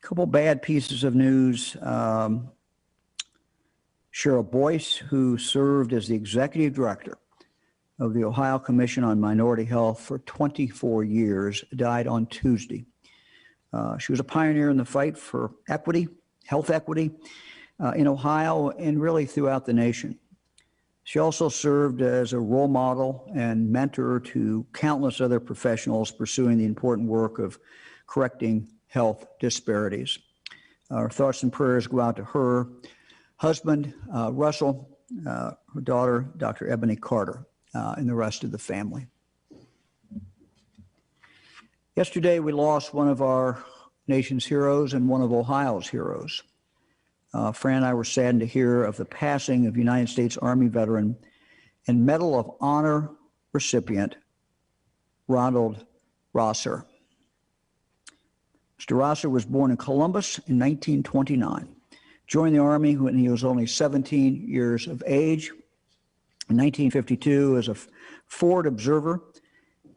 couple bad pieces of news. Cheryl Boyce, who served as the executive director of the Ohio Commission on Minority Health for 24 years, died on Tuesday. She was a pioneer in the fight for equity, health equity, in Ohio and really throughout the nation. She also served as a role model and mentor to countless other professionals pursuing the important work of correcting health disparities. Our thoughts and prayers go out to her husband, Russell, her daughter, Dr. Ebony Carter, and the rest of the family. Yesterday, we lost one of our nation's heroes and one of Ohio's heroes. Fran and I were saddened to hear of the passing of United States Army veteran and Medal of Honor recipient, Ronald Rosser. Mr. Rosser was born in Columbus in 1929, joined the Army when he was only 17 years of age. In 1952, as a forward observer,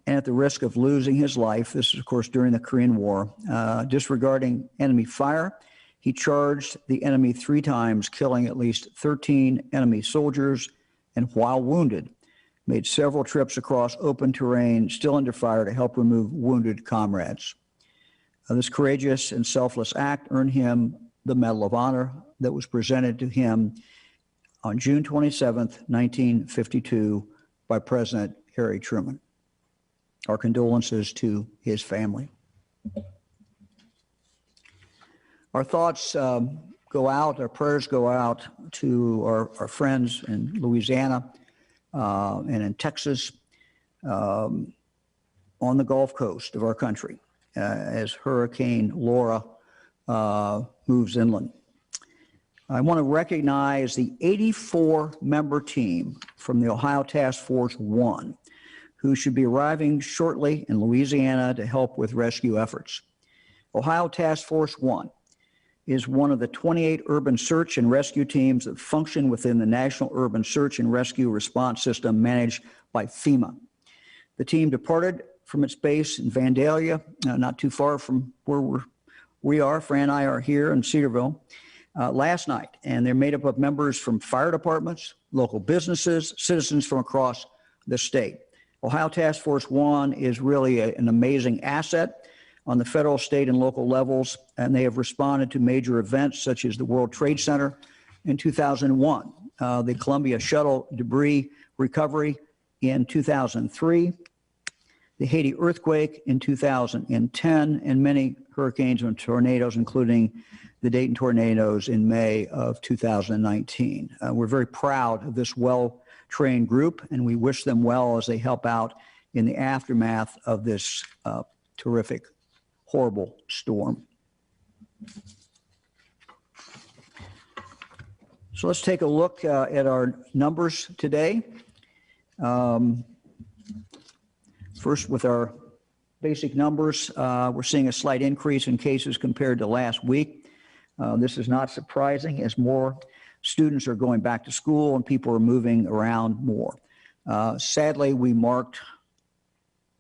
and at the risk of losing his life, this is, of course, during the Korean War, disregarding enemy fire, he charged the enemy 3 times, killing at least 13 enemy soldiers, and while wounded, made several trips across open terrain, still under fire, to help remove wounded comrades. This courageous and selfless act earned him the Medal of Honor that was presented to him on June 27, 1952, by President Harry Truman. Our condolences to his family. Our thoughts go out, our prayers go out to our friends in Louisiana and in Texas, on the Gulf Coast of our country, as Hurricane Laura moves inland. I want to recognize the 84-member team from the Ohio Task Force 1, who should be arriving shortly in Louisiana to help with rescue efforts. Ohio Task Force 1 is one of the 28 urban search and rescue teams that function within the National Urban Search and Rescue Response System managed by FEMA. The team departed from its base in Vandalia, not too far from where we are. Fran and I are here in Cedarville last night, and they're made up of members from fire departments, local businesses, citizens from across the state. Ohio Task Force 1 is really an amazing asset on the federal, state, and local levels, and they have responded to major events such as the World Trade Center in 2001, the Columbia Shuttle debris recovery in 2003, the Haiti earthquake in 2010, and many hurricanes and tornadoes, including the Dayton tornadoes in May of 2019. We're very proud of this well-trained group, and we wish them well as they help out in the aftermath of this terrific, horrible storm. So let's take a look at our numbers today. First, with our basic numbers, we're seeing a slight increase in cases compared to last week. This is not surprising, as more students are going back to school and people are moving around more. Sadly, we marked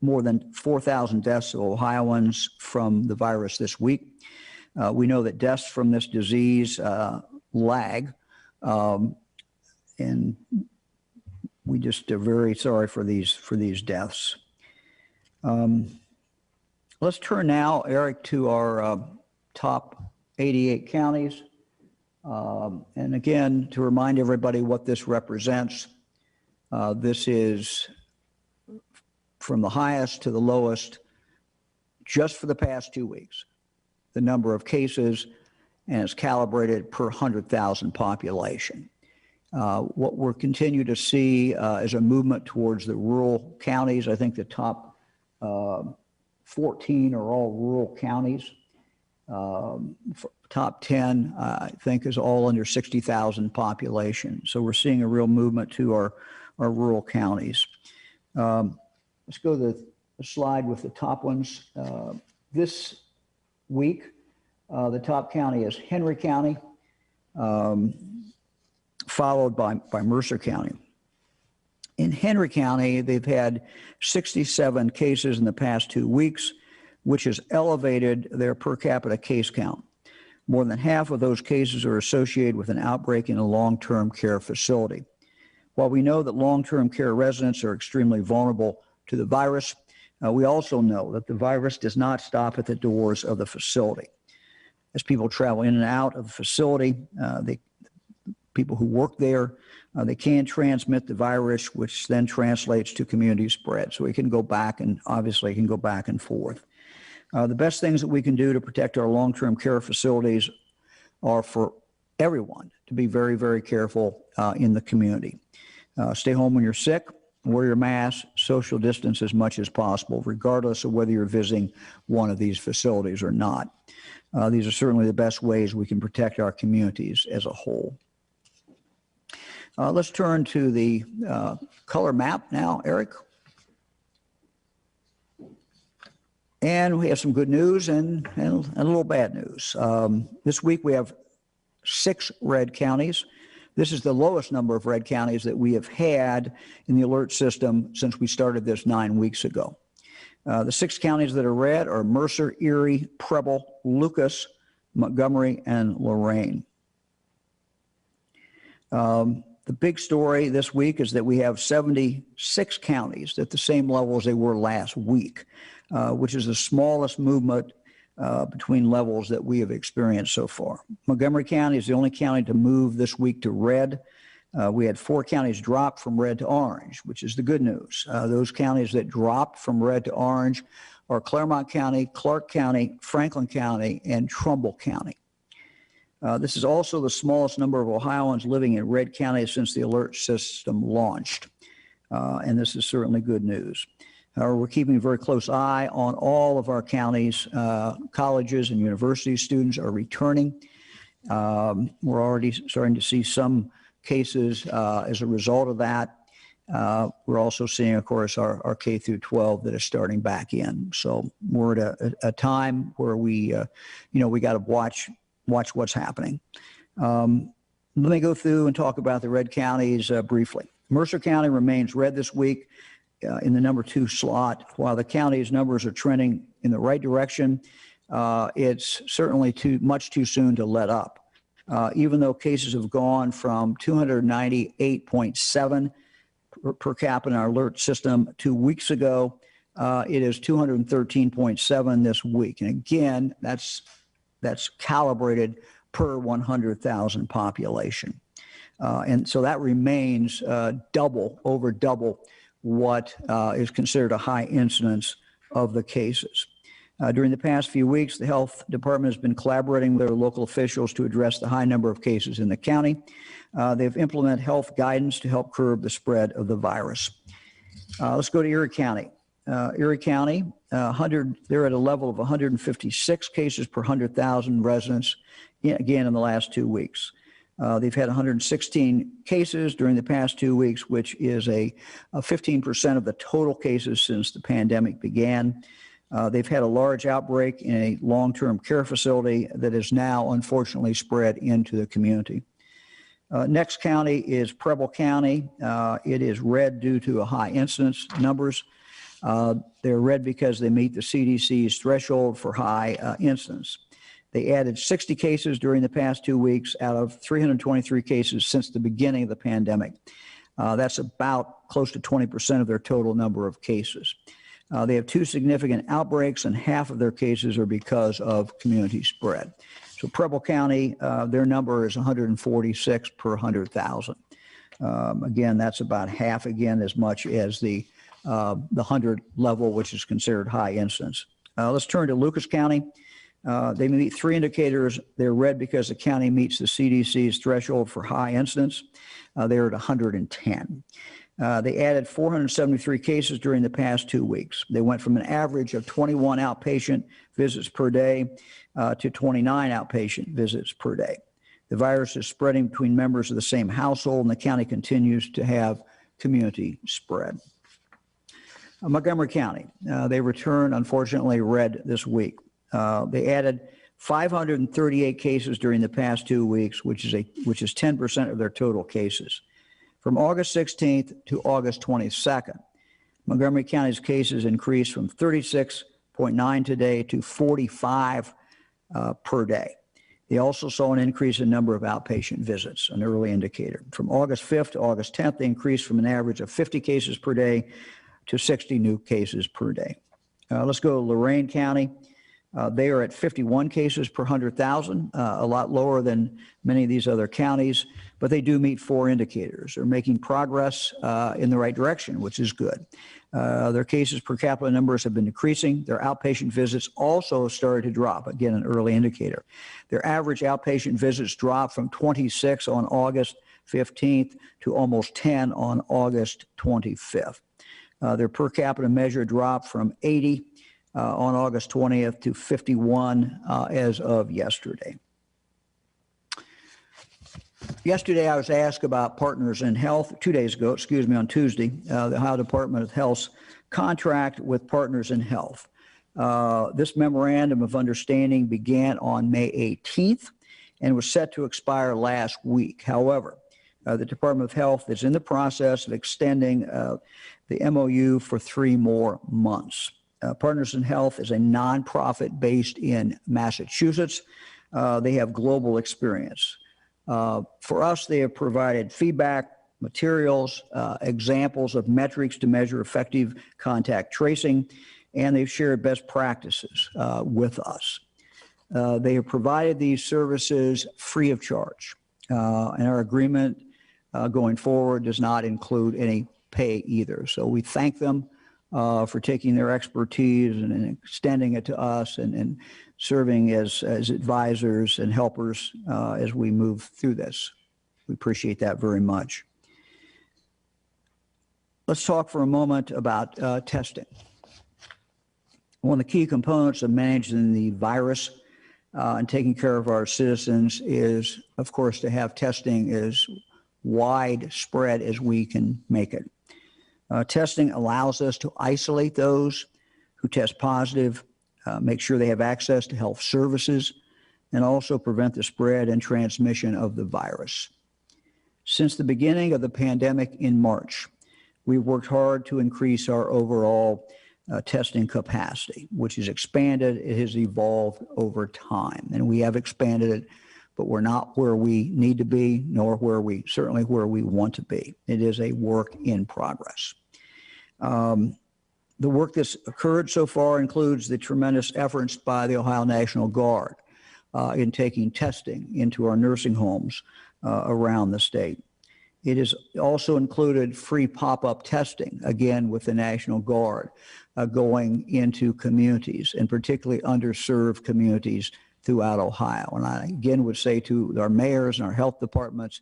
more than 4,000 deaths of Ohioans from the virus this week. We know that deaths from this disease lag, and we just are very sorry for these deaths. Let's turn now, Eric, to our top 88 counties. And again, to remind everybody what this represents, this is from the highest to the lowest just for the past 2 weeks, the number of cases, and it's calibrated per 100,000 population. What we're continue to see is a movement towards the rural counties. I think the top 14 are all rural counties. Top 10, I think, is all under 60,000 population. So we're seeing a real movement to our rural counties. Let's go to the slide with the top ones. This week, the top county is Henry County, followed by Mercer County. In Henry County, they've had 67 cases in the past 2 weeks, which has elevated their per capita case count. More than half of those cases are associated with an outbreak in a long-term care facility. While we know that long-term care residents are extremely vulnerable to the virus, we also know that the virus does not stop at the doors of the facility. As people travel in and out of the facility, people who work there, they can transmit the virus, which then translates to community spread. So it can go back, and obviously it can go back and forth. The best things that we can do to protect our long-term care facilities are for everyone to be very, very careful in the community. Stay home when you're sick, wear your mask, social distance as much as possible, regardless of whether you're visiting one of these facilities or not. These are certainly the best ways we can protect our communities as a whole. Let's turn to the color map now, Eric. And we have some good news and a little bad news. This week we have 6 red counties. This is the lowest number of red counties that we have had in the alert system since we started this 9 weeks ago. The 6 counties that are red are Mercer, Erie, Preble, Lucas, Montgomery, and Lorain. The big story this week is that we have 76 counties at the same level as they were last week, which is the smallest movement between levels that we have experienced so far. Montgomery County is the only county to move this week to red. We had 4 counties drop from red to orange, which is the good news. Those counties that dropped from red to orange are Claremont County, Clark County, Franklin County, and Trumbull County. This is also the smallest number of Ohioans living in red counties since the alert system launched, and this is certainly good news. However, we're keeping a very close eye on all of our counties. Colleges and university students are returning. We're already starting to see some cases as a result of that. We're also seeing, of course, our K through 12 that is starting back in. So we're at a time where we got to watch what's happening. Let me go through and talk about the red counties briefly. Mercer County remains red this week in the number 2 slot. While the county's numbers are trending in the right direction, it's certainly much too soon to let up. Even though cases have gone from 298.7 per capita in our alert system 2 weeks ago, it is 213.7 this week. And again, that's calibrated per 100,000 population. And so that remains over double what is considered a high incidence of the cases. During the past few weeks, the health department has been collaborating with their local officials to address the high number of cases in the county. They've implemented health guidance to help curb the spread of the virus. Let's go to Erie County. Erie County, they're at a level of 156 cases per 100,000 residents, again, in the last 2 weeks. They've had 116 cases during the past 2 weeks, which is a 15% of the total cases since the pandemic began. They've had a large outbreak in a long-term care facility that is now unfortunately spread into the community. Next county is Preble County. It is red due to a high incidence numbers. They're red because they meet the CDC's threshold for high incidence. They added 60 cases during the past 2 weeks out of 323 cases since the beginning of the pandemic. That's about close to 20% of their total number of cases. They have 2 significant outbreaks, and half of their cases are because of community spread. So Preble County, their number is 146 per 100,000. Again, that's about half, again, as much as the 100 level, which is considered high incidence. Let's turn to Lucas County. They meet 3 indicators. They're red because the county meets the CDC's threshold for high incidence. They're at 110. They added 473 cases during the past 2 weeks. They went from an average of 21 outpatient visits per day to 29 outpatient visits per day. The virus is spreading between members of the same household, and the county continues to have community spread. Montgomery County, they returned, unfortunately, red this week. They added 538 cases during the past 2 weeks, which is 10% of their total cases. From August 16th to August 22nd, Montgomery County's cases increased from 36.9 today to 45 per day. They also saw an increase in number of outpatient visits, an early indicator. From August 5th to August 10th, they increased from an average of 50 cases per day to 60 new cases per day. Let's go to Lorain County. They are at 51 cases per 100,000, a lot lower than many of these other counties, but they do meet 4 indicators. They're making progress in the right direction, which is good. Their cases per capita numbers have been decreasing. Their outpatient visits also started to drop, again, an early indicator. Their average outpatient visits dropped from 26 on August 15th to almost 10 on August 25th. Their per capita measure dropped from 80 on August 20th to 51 as of yesterday. Yesterday, I was asked about Partners in Health, 2 days ago, on Tuesday, the Ohio Department of Health's contract with Partners in Health. This memorandum of understanding began on May 18th and was set to expire last week. However, the Department of Health is in the process of extending the MOU for 3 more months. Partners in Health is a nonprofit based in Massachusetts. They have global experience. For us, they have provided feedback, materials, examples of metrics to measure effective contact tracing, and they've shared best practices with us. They have provided these services free of charge, and our agreement going forward does not include any pay either. So we thank them for taking their expertise and extending it to us and serving as advisors and helpers as we move through this. We appreciate that very much. Let's talk for a moment about testing. One of the key components of managing the virus and taking care of our citizens is, of course, to have testing as widespread as we can make it. Testing allows us to isolate those who test positive, make sure they have access to health services, and also prevent the spread and transmission of the virus. Since the beginning of the pandemic in March, we've worked hard to increase our overall testing capacity, which has expanded. It has evolved over time, and we have expanded it, but we're not where we need to be, nor certainly where we want to be. It is a work in progress. The work that's occurred so far includes the tremendous efforts by the Ohio National Guard in taking testing into our nursing homes around the state. It has also included free pop-up testing, again with the National Guard, going into communities, and particularly underserved communities throughout Ohio. And I again would say to our mayors and our health departments,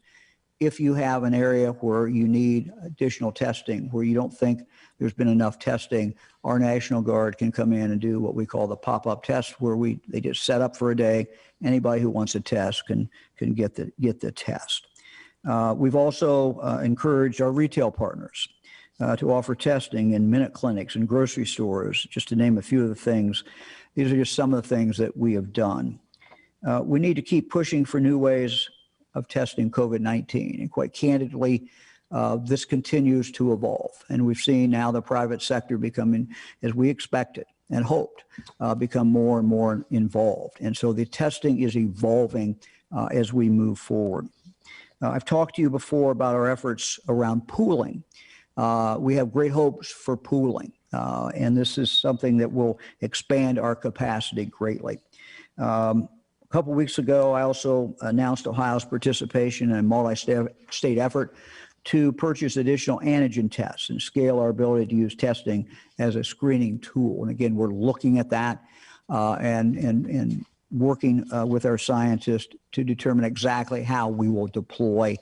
if you have an area where you need additional testing, where you don't think there's been enough testing, our National Guard can come in and do what we call the pop-up test, where they just set up for a day. Anybody who wants a test can get the test. We've also encouraged our retail partners to offer testing in minute clinics and grocery stores, just to name a few of the things. These are just some of the things that we have done. We need to keep pushing for new ways of testing COVID-19. And quite candidly, this continues to evolve. And we've seen now the private sector becoming, as we expected and hoped, become more and more involved. And so the testing is evolving as we move forward. I've talked to you before about our efforts around pooling. We have great hopes for pooling, and this is something that will expand our capacity greatly. A couple weeks ago, I also announced Ohio's participation in a multi-state effort to purchase additional antigen tests and scale our ability to use testing as a screening tool. And again, we're looking at that and working with our scientists to determine exactly how we will deploy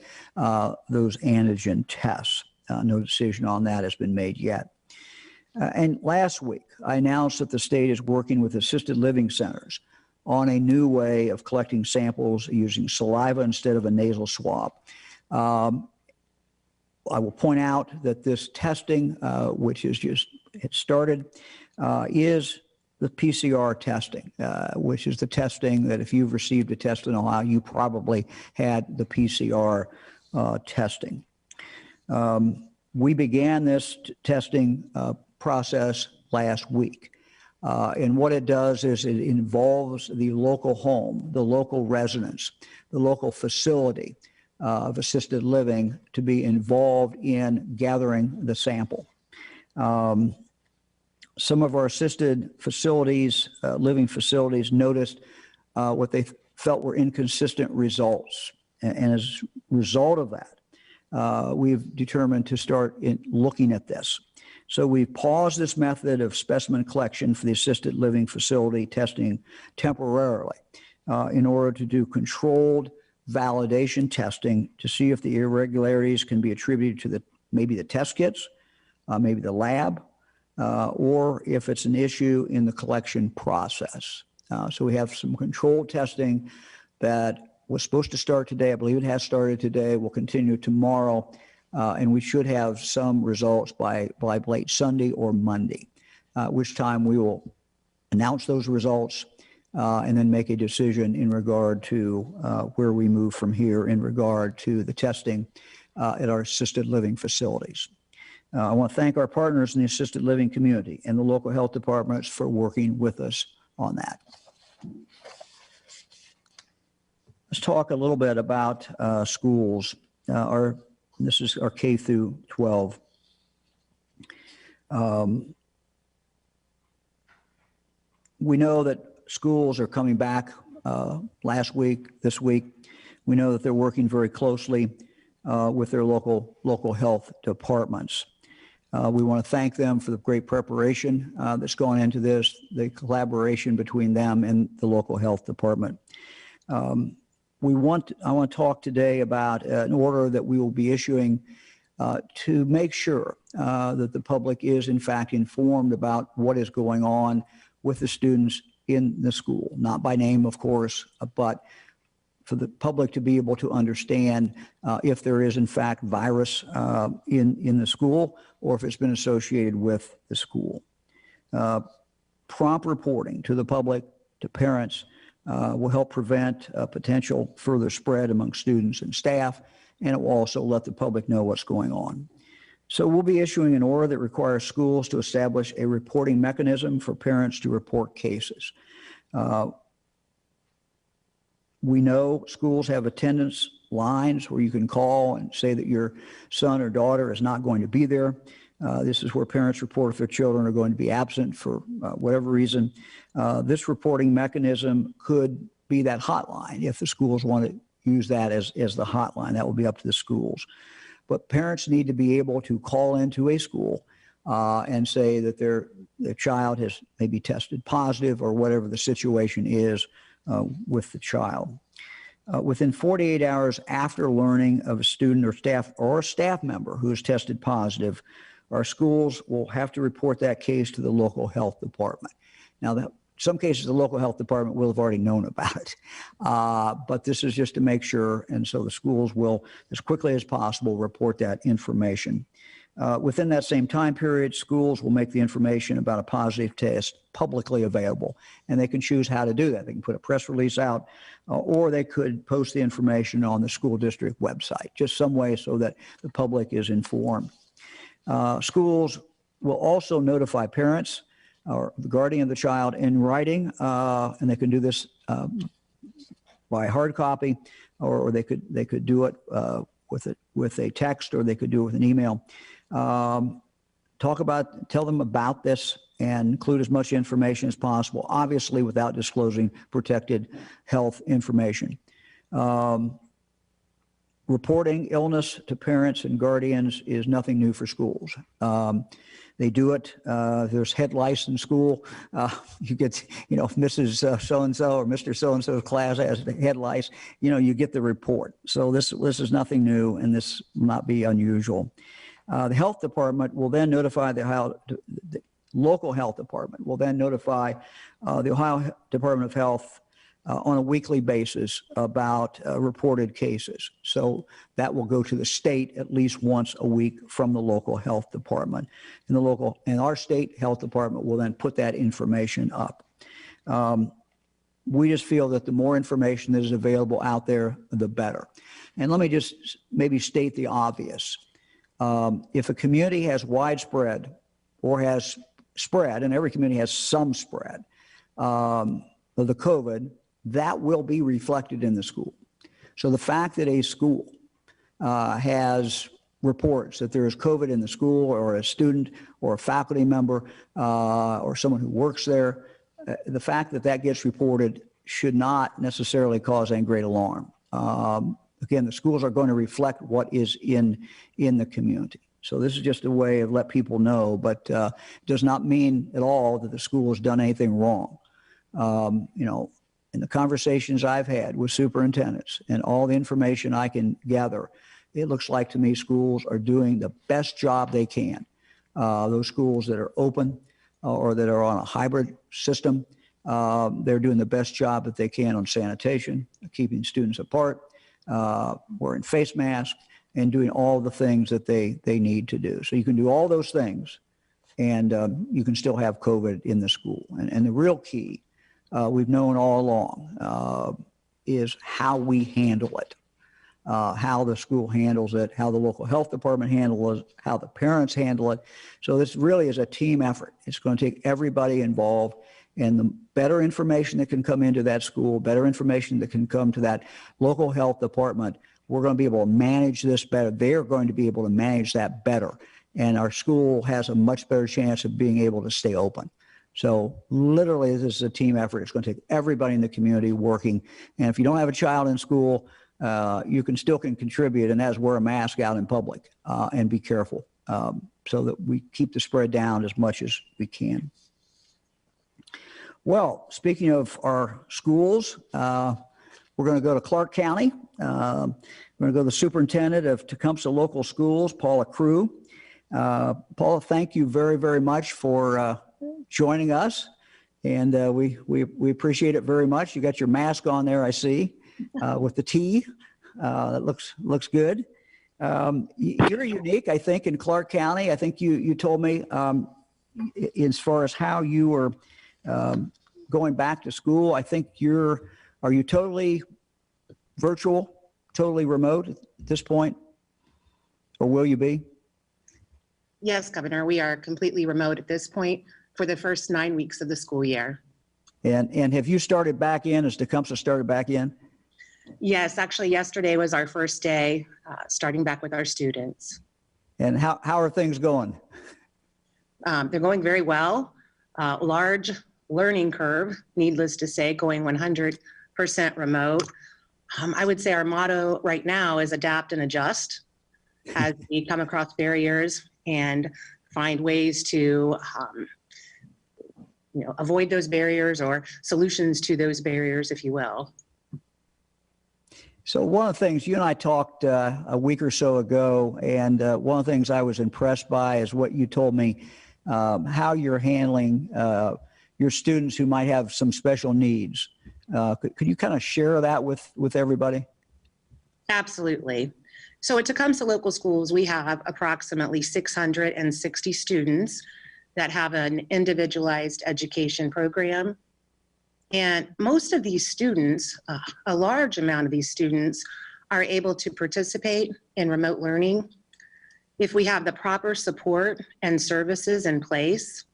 those antigen tests. No decision on that has been made yet. And last week, I announced that the state is working with assisted living centers on a new way of collecting samples using saliva instead of a nasal swab. I will point out that this testing, which is just it started, is the Pcr testing, which is the testing that if you've received a test in Ohio, you probably had the Pcr testing. We began this testing process last week. And what it does is it involves the local home, the local residents, the local facility of assisted living to be involved in gathering the sample. Some of our assisted facilities, living facilities, noticed what they felt were inconsistent results. And as a result of that, we've determined to start looking at this. So we've paused this method of specimen collection for the assisted living facility testing temporarily in order to do controlled validation testing to see if the irregularities can be attributed to maybe the test kits, maybe the lab, or if it's an issue in the collection process. So we have some controlled testing that was supposed to start today. I believe it has started today. Will continue tomorrow. And we should have some results by late Sunday or Monday, which time we will announce those results and then make a decision in regard to where we move from here in regard to the testing at our assisted living facilities. I want to thank our partners in the assisted living community and the local health departments for working with us on that. Let's talk a little bit about schools. This is our K through 12. We know that schools are coming back last week, this week. We know that they're working very closely with their local health departments. We want to thank them for the great preparation that's gone into this, the collaboration between them and the local health department. I want to talk today about an order that we will be issuing to make sure that the public is in fact informed about what is going on with the students in the school, not by name, of course, but for the public to be able to understand if there is in fact virus in the school or if it's been associated with the school. Prompt reporting to the public, to parents, will help prevent potential further spread among students and staff, and it will also let the public know what's going on. So we'll be issuing an order that requires schools to establish a reporting mechanism for parents to report cases. We know schools have attendance lines where you can call and say that your son or daughter is not going to be there. This is where parents report if their children are going to be absent for whatever reason. This reporting mechanism could be that hotline if the schools want to use that as the hotline. That will be up to the schools. But parents need to be able to call into a school and say that their child has maybe tested positive or whatever the situation is with the child. Within 48 hours after learning of a student or staff member who has tested positive, our schools will have to report that case to the local health department. Now, in some cases, the local health department will have already known about it, but this is just to make sure, and so the schools will, as quickly as possible, report that information. Within that same time period, schools will make the information about a positive test publicly available, and they can choose how to do that. They can put a press release out, or they could post the information on the school district website, just some way so that the public is informed. Schools will also notify parents or the guardian of the child in writing, and they can do this by hard copy, or they could do it with a text, or they could do it with an email. Tell them about this and include as much information as possible, obviously without disclosing protected health information. Reporting illness to parents and guardians is nothing new for schools. They do it. There's head lice in school. You get, if Mrs. So-and-so or Mr. So-and-so's class has head lice, you get the report. So this is nothing new, and this will not be unusual. The health department will then notify the local health department will then notify the Ohio Department of Health on a weekly basis about reported cases. So that will go to the state at least once a week from the local health department. And our state health department will then put that information up. We just feel that the more information that is available out there, the better. And let me just maybe state the obvious. If a community has widespread or has spread, and every community has some spread of the COVID, that will be reflected in the school. So the fact that a school has reports that there is COVID in the school, or a student or a faculty member or someone who works there, the fact that that gets reported should not necessarily cause any great alarm. Again, the schools are going to reflect what is in the community. So this is just a way of let people know, but does not mean at all that the school has done anything wrong. In the conversations I've had with superintendents and all the information I can gather, it looks like to me schools are doing the best job they can. Those schools that are open or that are on a hybrid system, they're doing the best job that they can on sanitation, keeping students apart, wearing face masks, and doing all the things that they need to do. So you can do all those things, and you can still have COVID in the school. And the real key, we've known all along, is how we handle it. How the school handles it, how the local health department handles it, how the parents handle it. So this really is a team effort. It's going to take everybody involved, and the better information that can come into that school, better information that can come to that local health department, we're going to be able to manage this better. They're going to be able to manage that better, and our school has a much better chance of being able to stay open. So literally, this is a team effort. It's going to take everybody in the community working, and if you don't have a child in school, you can contribute, and that's wear a mask out in public and be careful so that we keep the spread down as much as we can. Well, speaking of our schools, we're going to go to Clark County. We're going to go to the superintendent of Tecumseh Local Schools, Paula Crew. Paula, thank you very, very much for joining us, and we appreciate it very much. You got your mask on there, I see. With the T, that looks good. You're unique, I think, in Clark County. I think you told me as far as how you were going back to school. I think are you totally virtual, totally remote at this point, or will you be? Yes, Governor, we are completely remote at this point for the first 9 weeks of the school year. And have you started back in? Has Tecumseh started back in? Yes, actually yesterday was our first day starting back with our students. And how are things going? They're going very well. Large learning curve, needless to say, going 100% remote. I would say our motto right now is adapt and adjust as we come across barriers and find ways to avoid those barriers or solutions to those barriers, if you will. So one of the things, you and I talked a week or so ago, and one of the things I was impressed by is what you told me, how you're handling your students who might have some special needs. Could you kind of share that with everybody? Absolutely. So at Tecumseh Local Schools, we have approximately 660 students that have an individualized education program. And most of these students, a large amount of these students, are able to participate in remote learning if we have the proper support and services in place.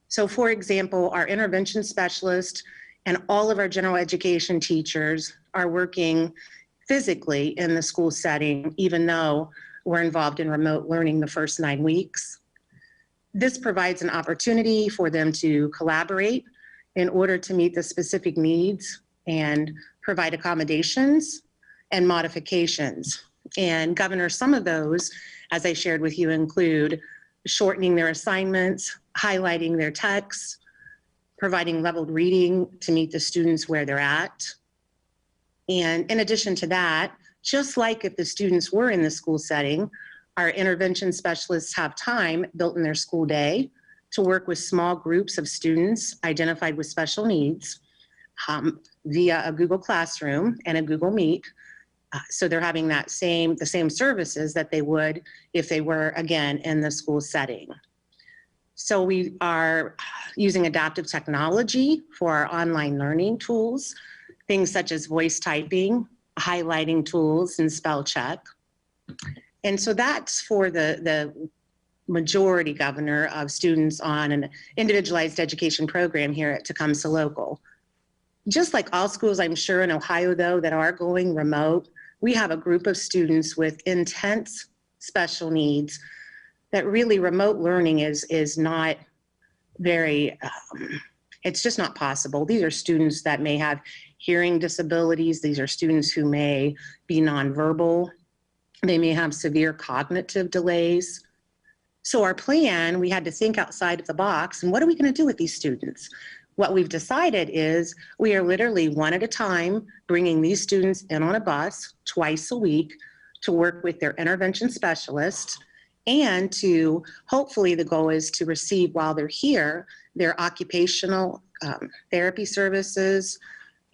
So for example, our intervention specialist and all of our general education teachers are working physically in the school setting, even though we're involved in remote learning the first 9 weeks. This provides an opportunity for them to collaborate in order to meet the specific needs and provide accommodations and modifications. And Governor, some of those, as I shared with you, include shortening their assignments, highlighting their texts, providing leveled reading to meet the students where they're at. And in addition to that, just like if the students were in the school setting, our intervention specialists have time built in their school day to work with small groups of students identified with special needs via a Google Classroom and a Google Meet. So they're having the same services that they would if they were, again, in the school setting. So we are using adaptive technology for our online learning tools, things such as voice typing, highlighting tools, and spell check. And so that's for the majority, Governor, of students on an individualized education program here at Tecumseh Local. Just like all schools, I'm sure, in Ohio, though, that are going remote, we have a group of students with intense special needs that really remote learning is not very, it's just not possible. These are students that may have hearing disabilities. These are students who may be nonverbal. They may have severe cognitive delays. So our plan, we had to think outside of the box, and what are we going to do with these students? What we've decided is we are literally one at a time bringing these students in on a bus twice a week to work with their intervention specialists, and to hopefully the goal is to receive while they're here their occupational therapy services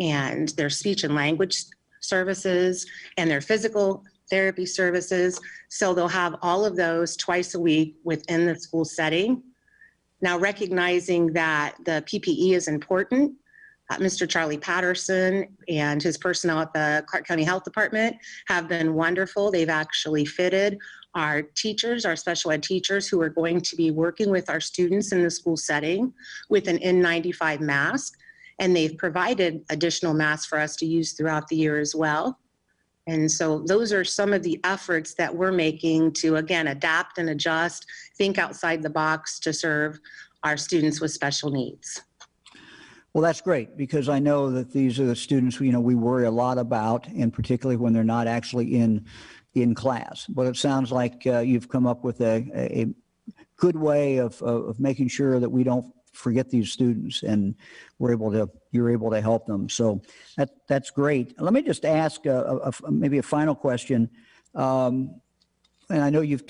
and their speech and language services and their physical therapy services. So they'll have all of those twice a week within the school setting. Now, recognizing that the PPE is important, Mr. Charlie Patterson and his personnel at the Clark County Health Department have been wonderful. They've actually fitted our teachers, our special ed teachers who are going to be working with our students in the school setting with an N95 mask. And they've provided additional masks for us to use throughout the year as well. And so those are some of the efforts that we're making to, again, adapt and adjust, think outside the box to serve our students with special needs. Well, that's great, because I know that these are the students we worry a lot about, and particularly when they're not actually in class. But it sounds like you've come up with a good way of making sure that we don't forget these students, and you're able to help them. So that's great. Let me just ask maybe a final question. And I know you've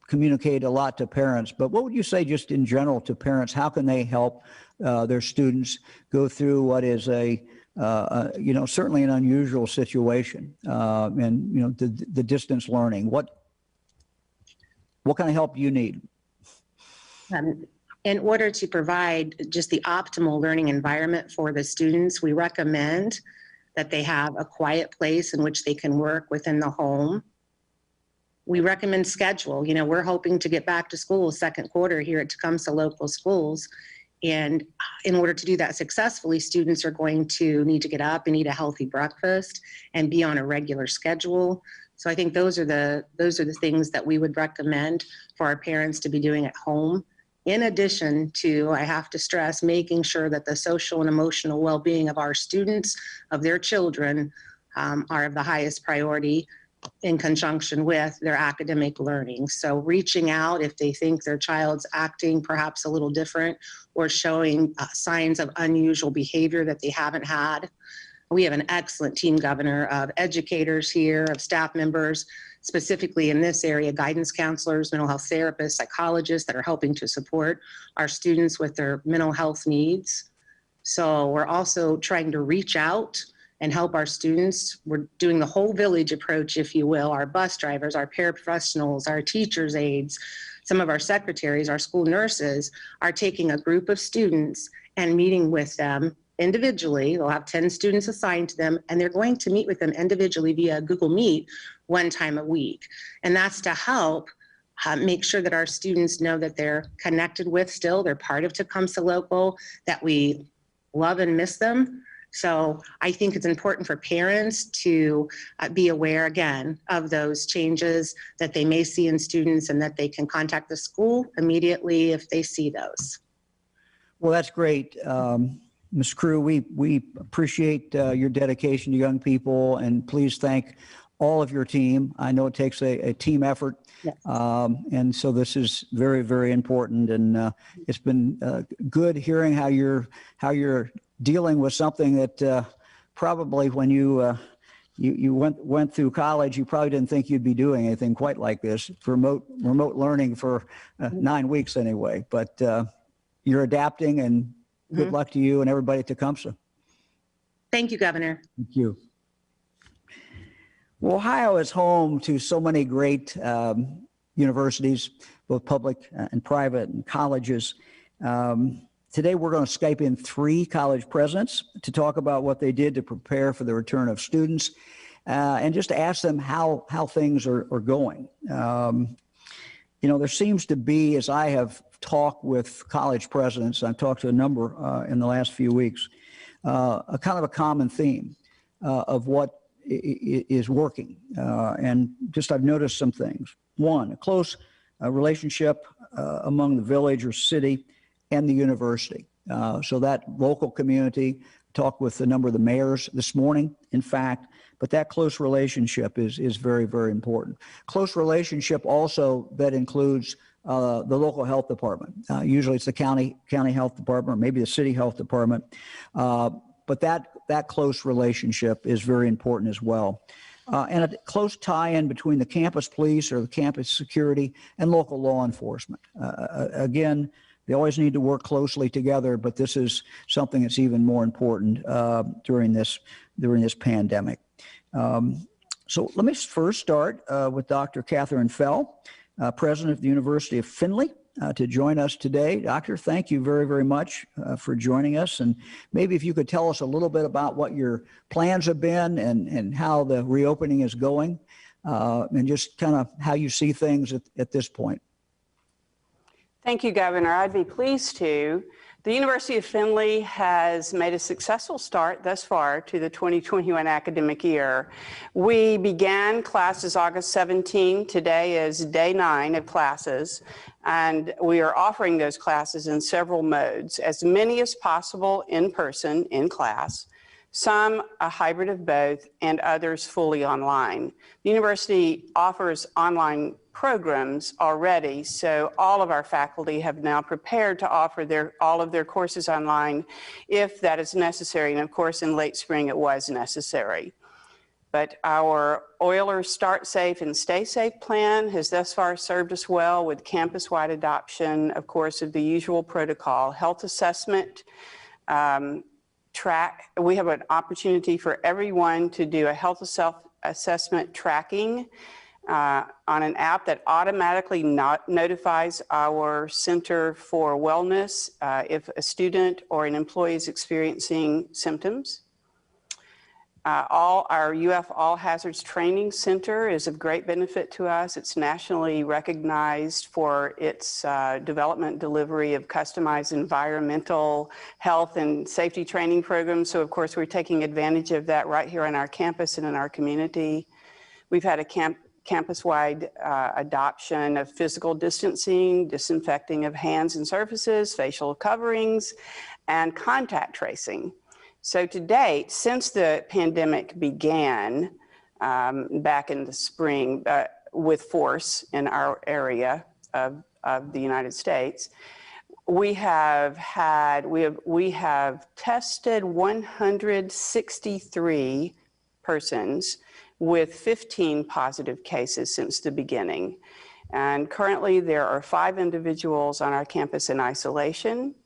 communicated a lot to parents, but what would you say just in general to parents? How can they help their students go through what is certainly an unusual situation, and the distance learning? What kind of help do you need? In order to provide just the optimal learning environment for the students, we recommend that they have a quiet place in which they can work within the home. We recommend schedule. We're hoping to get back to school second quarter here at Tecumseh Local Schools. And in order to do that successfully, students are going to need to get up and eat a healthy breakfast and be on a regular schedule. So I think those are the things that we would recommend for our parents to be doing at home. In addition to, I have to stress, making sure that the social and emotional well-being of our students, of their children, are of the highest priority in conjunction with their academic learning. So reaching out if they think their child's acting perhaps a little different or showing signs of unusual behavior that they haven't had. We have an excellent team, Governor, of educators here, of staff members, specifically in this area, guidance counselors, mental health therapists, psychologists that are helping to support our students with their mental health needs. So we're also trying to reach out and help our students. We're doing the whole village approach, if you will. Our bus drivers, our paraprofessionals, our teachers' aides, some of our secretaries, our school nurses are taking a group of students and meeting with them individually. They'll have 10 students assigned to them, and they're going to meet with them individually via Google Meet one time a week. And that's to help make sure that our students know that they're connected with still, they're part of Tecumseh Local, that we love and miss them. So I think it's important for parents to be aware, again, of those changes that they may see in students, and that they can contact the school immediately if they see those. Well, that's great. Ms. Crew, we appreciate your dedication to young people, and please thank all of your team. I know it takes a team effort. Yes. And so this is very, very important. And it's been good hearing how you're dealing with something that probably when you went through college, you probably didn't think you'd be doing anything quite like this, remote learning for 9 weeks anyway. But you're adapting, and good luck to you and everybody at Tecumseh. Thank you, Governor. Thank you. Well, Ohio is home to so many great universities, both public and private, and colleges. Today, we're going to Skype in 3 college presidents to talk about what they did to prepare for the return of students, and just ask them how things are going. You know, there seems to be, as I have talked with college presidents, I've talked to a number in the last few weeks, a kind of a common theme of what is working. And just I've noticed some things. One, a close relationship among the village or city and the university. So that local community, talked with a number of the mayors this morning, in fact, but that close relationship is very, very important. Close relationship also that includes the local health department. Usually it's the county health department, or maybe the city health department. But that close relationship is very important as well. And a close tie-in between the campus police or the campus security and local law enforcement. Again, they always need to work closely together, but this is something that's even more important during this pandemic. So let me first start with Dr. Catherine Fell, President of the University of Findlay, to join us today. Doctor, thank you very, very much for joining us. And maybe if you could tell us a little bit about what your plans have been and how the reopening is going, and just kind of how you see things at this point. Thank you, Governor. I'd be pleased to. The University of Findlay has made a successful start thus far to the 2021 academic year. We began classes August 17. Today is day 9 of classes, and we are offering those classes in several modes, as many as possible in person, in class, some a hybrid of both, and others fully online. The university offers online programs already, so all of our faculty have now prepared to offer all of their courses online if that is necessary, and of course in late spring it was necessary. But our Oiler Start Safe and Stay Safe plan has thus far served us well with campus-wide adoption, of course, of the usual protocol, health assessment, we have an opportunity for everyone to do a health assessment tracking on an app that automatically notifies our Center for Wellness if a student or an employee is experiencing symptoms. Our UF All Hazards Training Center is of great benefit to us. It's nationally recognized for its development delivery of customized environmental health and safety training programs. So of course we're taking advantage of that right here on our campus and in our community. We've had a campus-wide adoption of physical distancing, disinfecting of hands and surfaces, facial coverings, and contact tracing. So to date, since the pandemic began back in the spring with force in our area of the United States, we have tested 163 persons with 15 positive cases since the beginning. And currently there are 5 individuals on our campus in isolation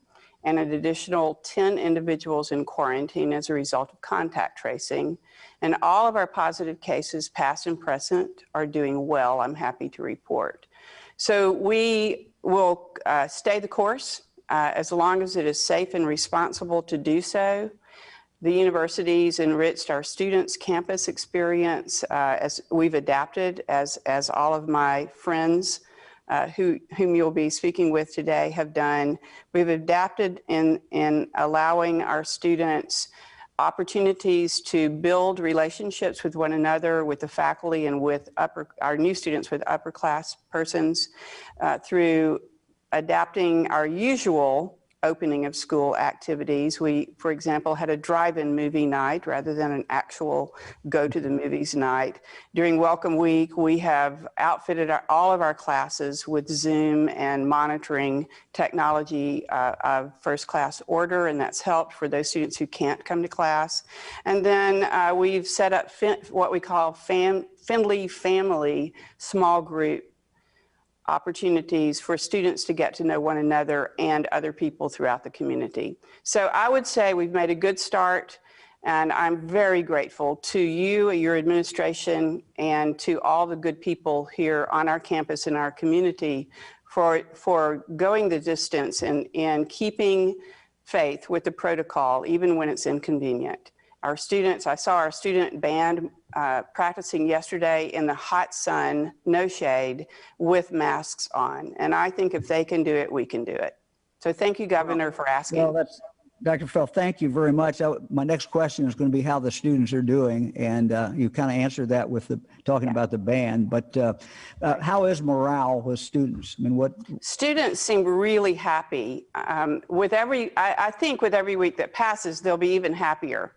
and an additional 10 individuals in quarantine as a result of contact tracing. And all of our positive cases, past and present, are doing well, I'm happy to report. So we will stay the course as long as it is safe and responsible to do so. The university's enriched our students' campus experience as we've adapted, as all of my friends whom you'll be speaking with today have done. We've adapted in allowing our students opportunities to build relationships with one another, with the faculty, and with our new students, with upper class persons, through adapting our usual opening of school activities. We, for example, had a drive-in movie night rather than an actual go to the movies night. During Welcome Week, we have outfitted all of our classes with Zoom and monitoring technology of first class order, and that's helped for those students who can't come to class. And then we've set up what we call Findlay Family small group opportunities for students to get to know one another and other people throughout the community. So I would say we've made a good start, and I'm very grateful to you, your administration, and to all the good people here on our campus and our community for going the distance and keeping faith with the protocol, even when it's inconvenient. Our students, I saw our student band practicing yesterday in the hot sun, no shade, with masks on. And I think if they can do it, we can do it. So thank you, Governor, for asking. Well, Dr. Fell, thank you very much. My next question is going to be how the students are doing, and you kind of answered that with talking about the band. But how is morale with students? I mean, what students seem really happy. I think with every week that passes, they'll be even happier.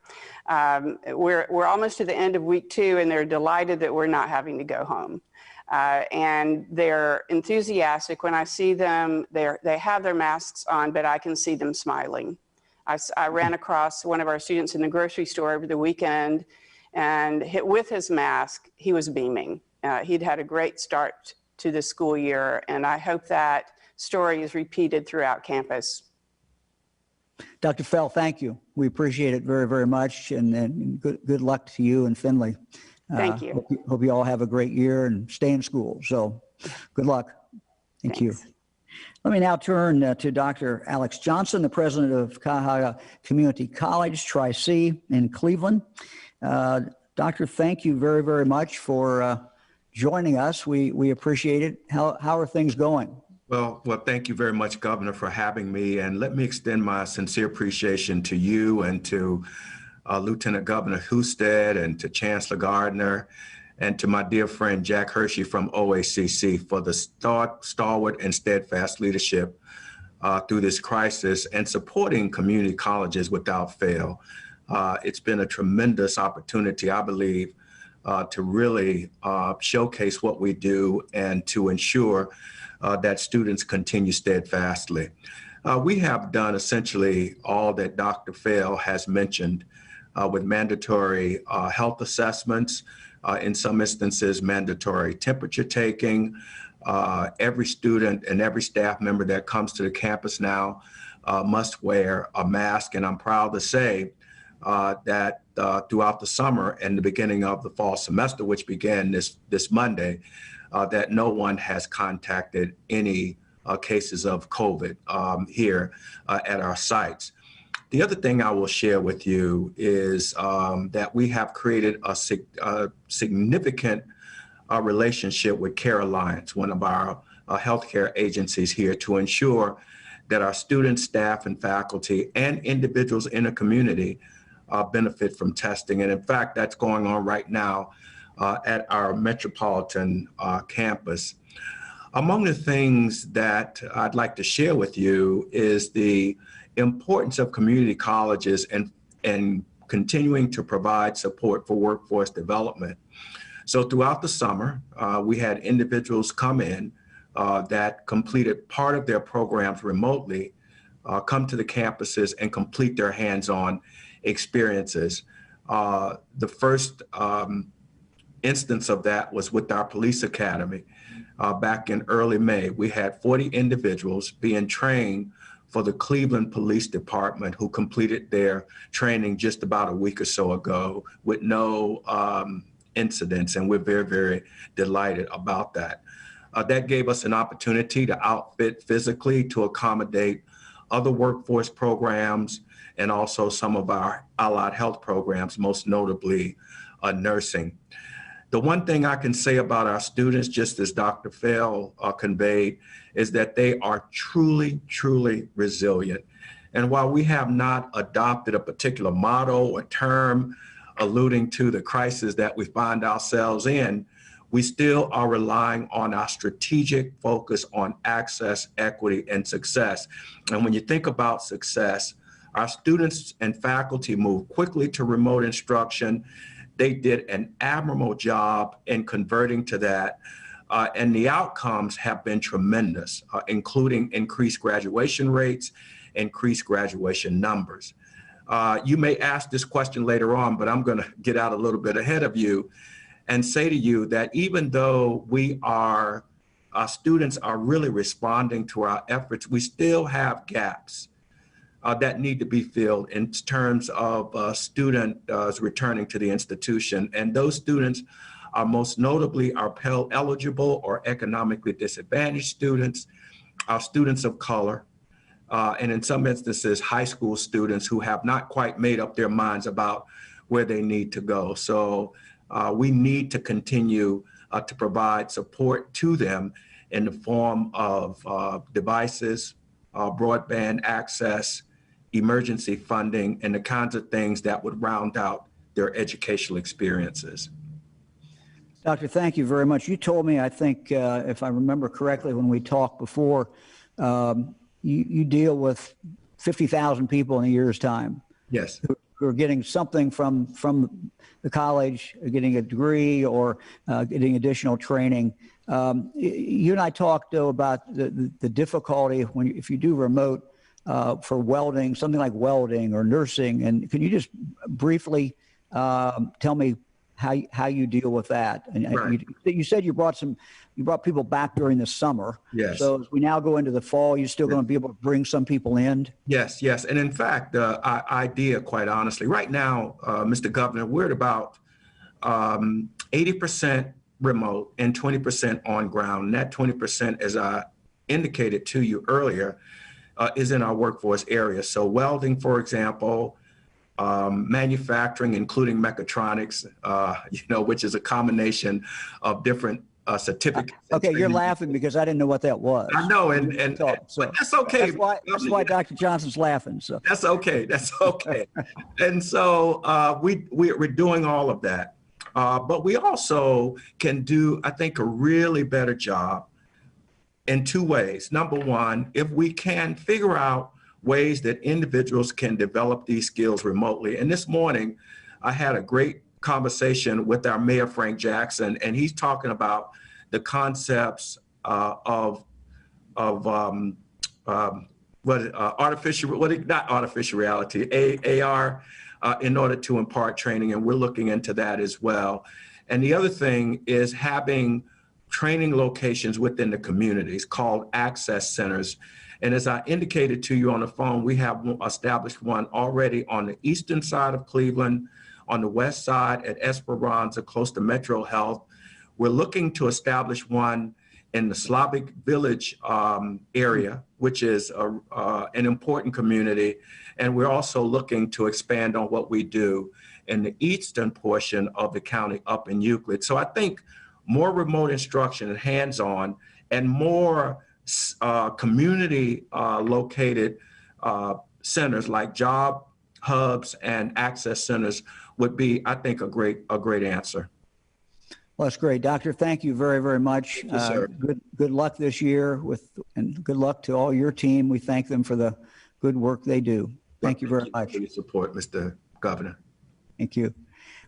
We're almost to the end of week 2, and they're delighted that we're not having to go home. And they're enthusiastic. When I see them, they have their masks on, but I can see them smiling. I ran across one of our students in the grocery store over the weekend, and with his mask, he was beaming. He'd had a great start to the school year, and I hope that story is repeated throughout campus. Dr. Fell, thank you. We appreciate it very, very much, and good luck to you and Findlay. Thank you. Hope you all have a great year and stay in school. So good luck. Thank you. Let me now turn to Dr. Alex Johnson, the president of Cuyahoga Community College, Tri-C in Cleveland. Doctor, thank you very, very much for joining us. We appreciate it. How are things going? Well, thank you very much, Governor, for having me. And let me extend my sincere appreciation to you and to Lieutenant Governor Husted and to Chancellor Gardner and to my dear friend Jack Hershey from OACC for the stalwart and steadfast leadership through this crisis and supporting community colleges without fail. It's been a tremendous opportunity, I believe, to really showcase what we do and to ensure that students continue steadfastly. We have done essentially all that Dr. Fell has mentioned with mandatory health assessments, in some instances, mandatory temperature taking. Every student and every staff member that comes to the campus now must wear a mask. And I'm proud to say that throughout the summer and the beginning of the fall semester, which began this Monday, that no one has contacted any cases of COVID here at our sites. The other thing I will share with you is that we have created a significant relationship with Care Alliance, one of our healthcare agencies here, to ensure that our students, staff, and faculty and individuals in the community benefit from testing. And in fact, that's going on right now at our metropolitan campus. Among the things that I'd like to share with you is the importance of community colleges and continuing to provide support for workforce development. So throughout the summer, we had individuals come in that completed part of their programs remotely, come to the campuses and complete their hands-on experiences. The first instance of that was with our police academy. Back in early May, we had 40 individuals being trained for the Cleveland Police Department who completed their training just about a week or so ago with no incidents, and we're very, very delighted about that. That gave us an opportunity to outfit physically to accommodate other workforce programs and also some of our allied health programs, most notably nursing. The one thing I can say about our students, just as Dr. Fell conveyed, is that they are truly, truly resilient. And while we have not adopted a particular motto or term alluding to the crisis that we find ourselves in, we still are relying on our strategic focus on access, equity, and success. And when you think about success, our students and faculty moved quickly to remote instruction. They did an admirable job in converting to that. And the outcomes have been tremendous, including increased graduation rates, increased graduation numbers. You may ask this question later on, but I'm going to get out a little bit ahead of you and say to you that even though our students are really responding to our efforts, we still have gaps that need to be filled in terms of students returning to the institution. And those students are most notably our Pell eligible or economically disadvantaged students, our students of color, and in some instances, high school students who have not quite made up their minds about where they need to go. So we need to continue to provide support to them in the form of devices, broadband access, emergency funding, and the kinds of things that would round out their educational experiences. Doctor, thank you very much. You told me, I think, if I remember correctly, when we talked before, you deal with 50,000 people in a year's time. Yes. Who are getting something from the college, getting a degree or getting additional training. You and I talked, though, about the difficulty if you do remote for welding, something like welding or nursing. And can you just briefly tell me how you deal with that? And right. you said you brought people back during the summer. Yes. So as we now go into the fall, you're still going to be able to bring some people in? Yes, yes. And in fact, the idea, quite honestly, right now, Mr. Governor, we're at about 80% remote and 20% on ground. And that 20%, as I indicated to you earlier, is in our workforce area. So welding, for example, manufacturing, including mechatronics, which is a combination of different certificates. Okay, you're laughing because I didn't know what that was. I know, but that's okay. That's why Dr. Johnson's laughing. So that's okay. That's okay. And so we're doing all of that, but we also can do, I think, a really better job in two ways. Number one, if we can figure out ways that individuals can develop these skills remotely. And this morning, I had a great conversation with our Mayor, Frank Jackson, and he's talking about the concepts not artificial reality, AR, in order to impart training, and we're looking into that as well. And the other thing is having training locations within the communities called access centers. And as I indicated to you on the phone, we have established one already on the eastern side of Cleveland, on the west side at Esperanza, close to Metro Health. We're looking to establish one in the Slavic Village area, which is an important community. And we're also looking to expand on what we do in the eastern portion of the county up in Euclid. So I think more remote instruction and hands-on and more community located centers like job hubs and access centers would be, I think, a great answer. Well, that's great. Doctor, thank you very, very much. Thank you, sir. Good luck this year and good luck to all your team. We thank them for the good work they do. Thank you very much. For your support, Mr. Governor. Thank you.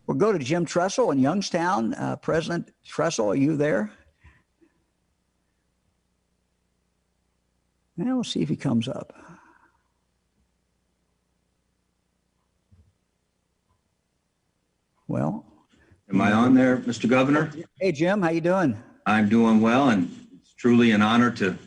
We'll go to Jim Tressel in Youngstown. President Tressel, are you there? Now we'll see if he comes up. Well. Am I on there, Mr. Governor? Hey, Jim, how you doing? I'm doing well, and it's truly an honor to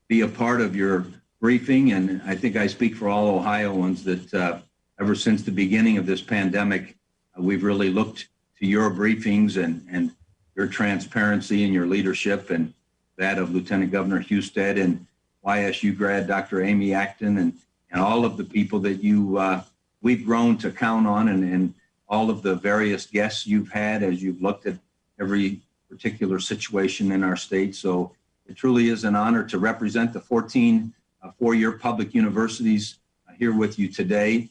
be a part of your briefing. And I think I speak for all Ohioans that ever since the beginning of this pandemic, we've really looked to your briefings and your transparency and your leadership, and that of Lieutenant Governor Husted and YSU grad Dr. Amy Acton and all of the people that we've grown to count on, and all of the various guests you've had as you've looked at every particular situation in our state. So it truly is an honor to represent the 14 four-year public universities here with you today.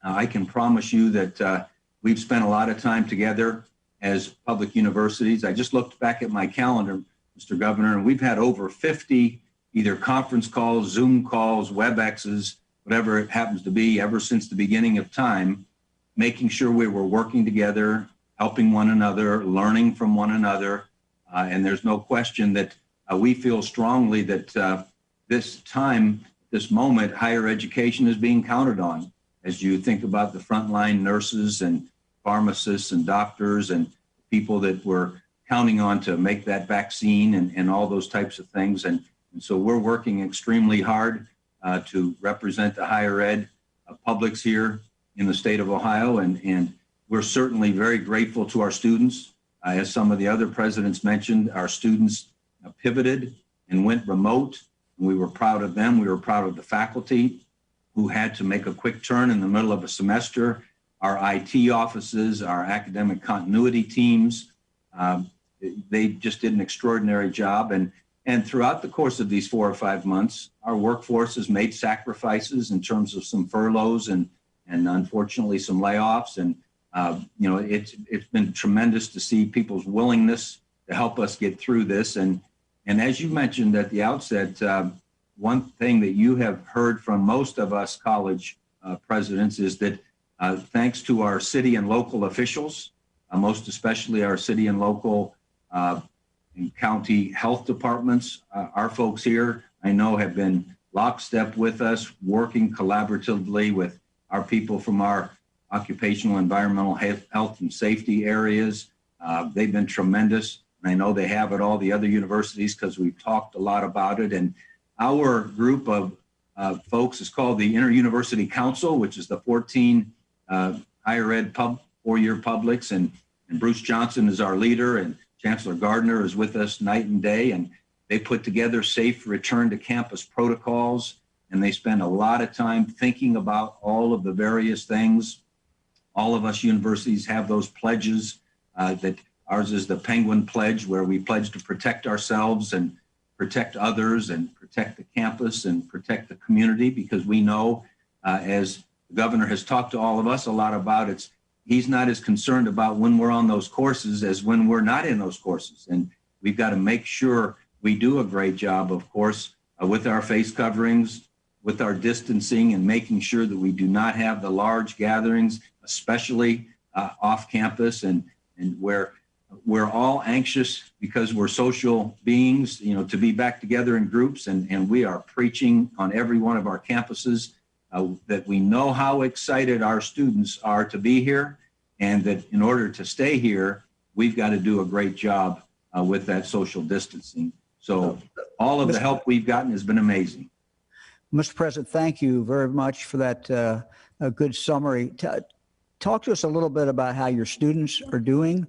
I can promise you that we've spent a lot of time together as public universities. I just looked back at my calendar, Mr. Governor, and we've had over 50 either conference calls, Zoom calls, WebExes, whatever it happens to be, ever since the beginning of time, making sure we were working together, helping one another, learning from one another. And there's no question that we feel strongly that this time, this moment, higher education is being counted on. As you think about the frontline nurses and pharmacists and doctors and people that we're counting on to make that vaccine and all those types of things. And so we're working extremely hard to represent the higher ed publics here in the state of Ohio. And we're certainly very grateful to our students. As some of the other presidents mentioned, our students pivoted and went remote. And we were proud of them. We were proud of the faculty who had to make a quick turn in the middle of a semester our IT offices, our academic continuity teams. They just did an extraordinary job. And throughout the course of these 4 or 5 months, our workforce has made sacrifices in terms of some furloughs and unfortunately some layoffs. And it's been tremendous to see people's willingness to help us get through this. And as you mentioned at the outset, one thing that you have heard from most of us college presidents is that thanks to our city and local officials, most especially our city and local and county health departments, our folks here, I know, have been lockstep with us, working collaboratively with our people from our occupational, environmental, health and safety areas. They've been tremendous. And I know they have at all the other universities because we've talked a lot about it. And our group of folks is called the Inter-University Council, which is the 14 higher ed four-year publics. And Bruce Johnson is our leader, and Chancellor Gardner is with us night and day. And they put together safe return to campus protocols. And they spend a lot of time thinking about all of the various things. All of us universities have those pledges that ours is the Penguin Pledge, where we pledge to protect ourselves and protect others and protect the campus and protect the community, because we know, as the governor has talked to all of us a lot about, he's not as concerned about when we're on those courses as when we're not in those courses. And we've got to make sure we do a great job, of course, with our face coverings, with our distancing, and making sure that we do not have the large gatherings, especially off campus, and where we're all anxious because we're social beings, to be back together in groups. And we are preaching on every one of our campuses that we know how excited our students are to be here, and that in order to stay here, we've got to do a great job with that social distancing. So all of the help we've gotten has been amazing. Mr. President, thank you very much for that a good summary. Talk to us a little bit about how your students are doing,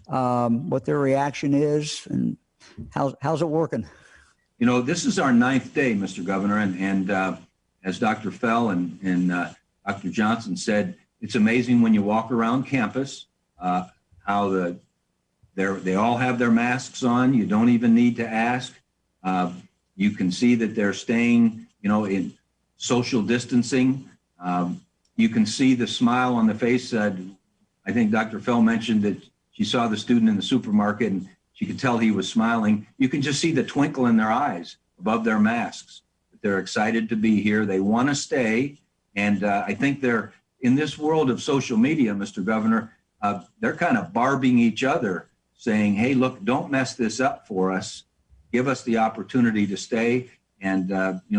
what their reaction is, and how's it working? This is our 9th day, Mr. Governor, and as Dr. Fell and Dr. Johnson said, it's amazing when you walk around campus how they all have their masks on. You don't even need to ask. You can see that they're staying, in social distancing. You can see the smile on the face. I think Dr. Fell mentioned that she saw the student in the supermarket and she could tell he was smiling. You can just see the twinkle in their eyes above their masks. They're excited to be here. They want to stay. And I think they're, in this world of social media, Mr. Governor, they're kind of barbing each other, saying, hey, look, don't mess this up for us. Give us the opportunity to stay. And,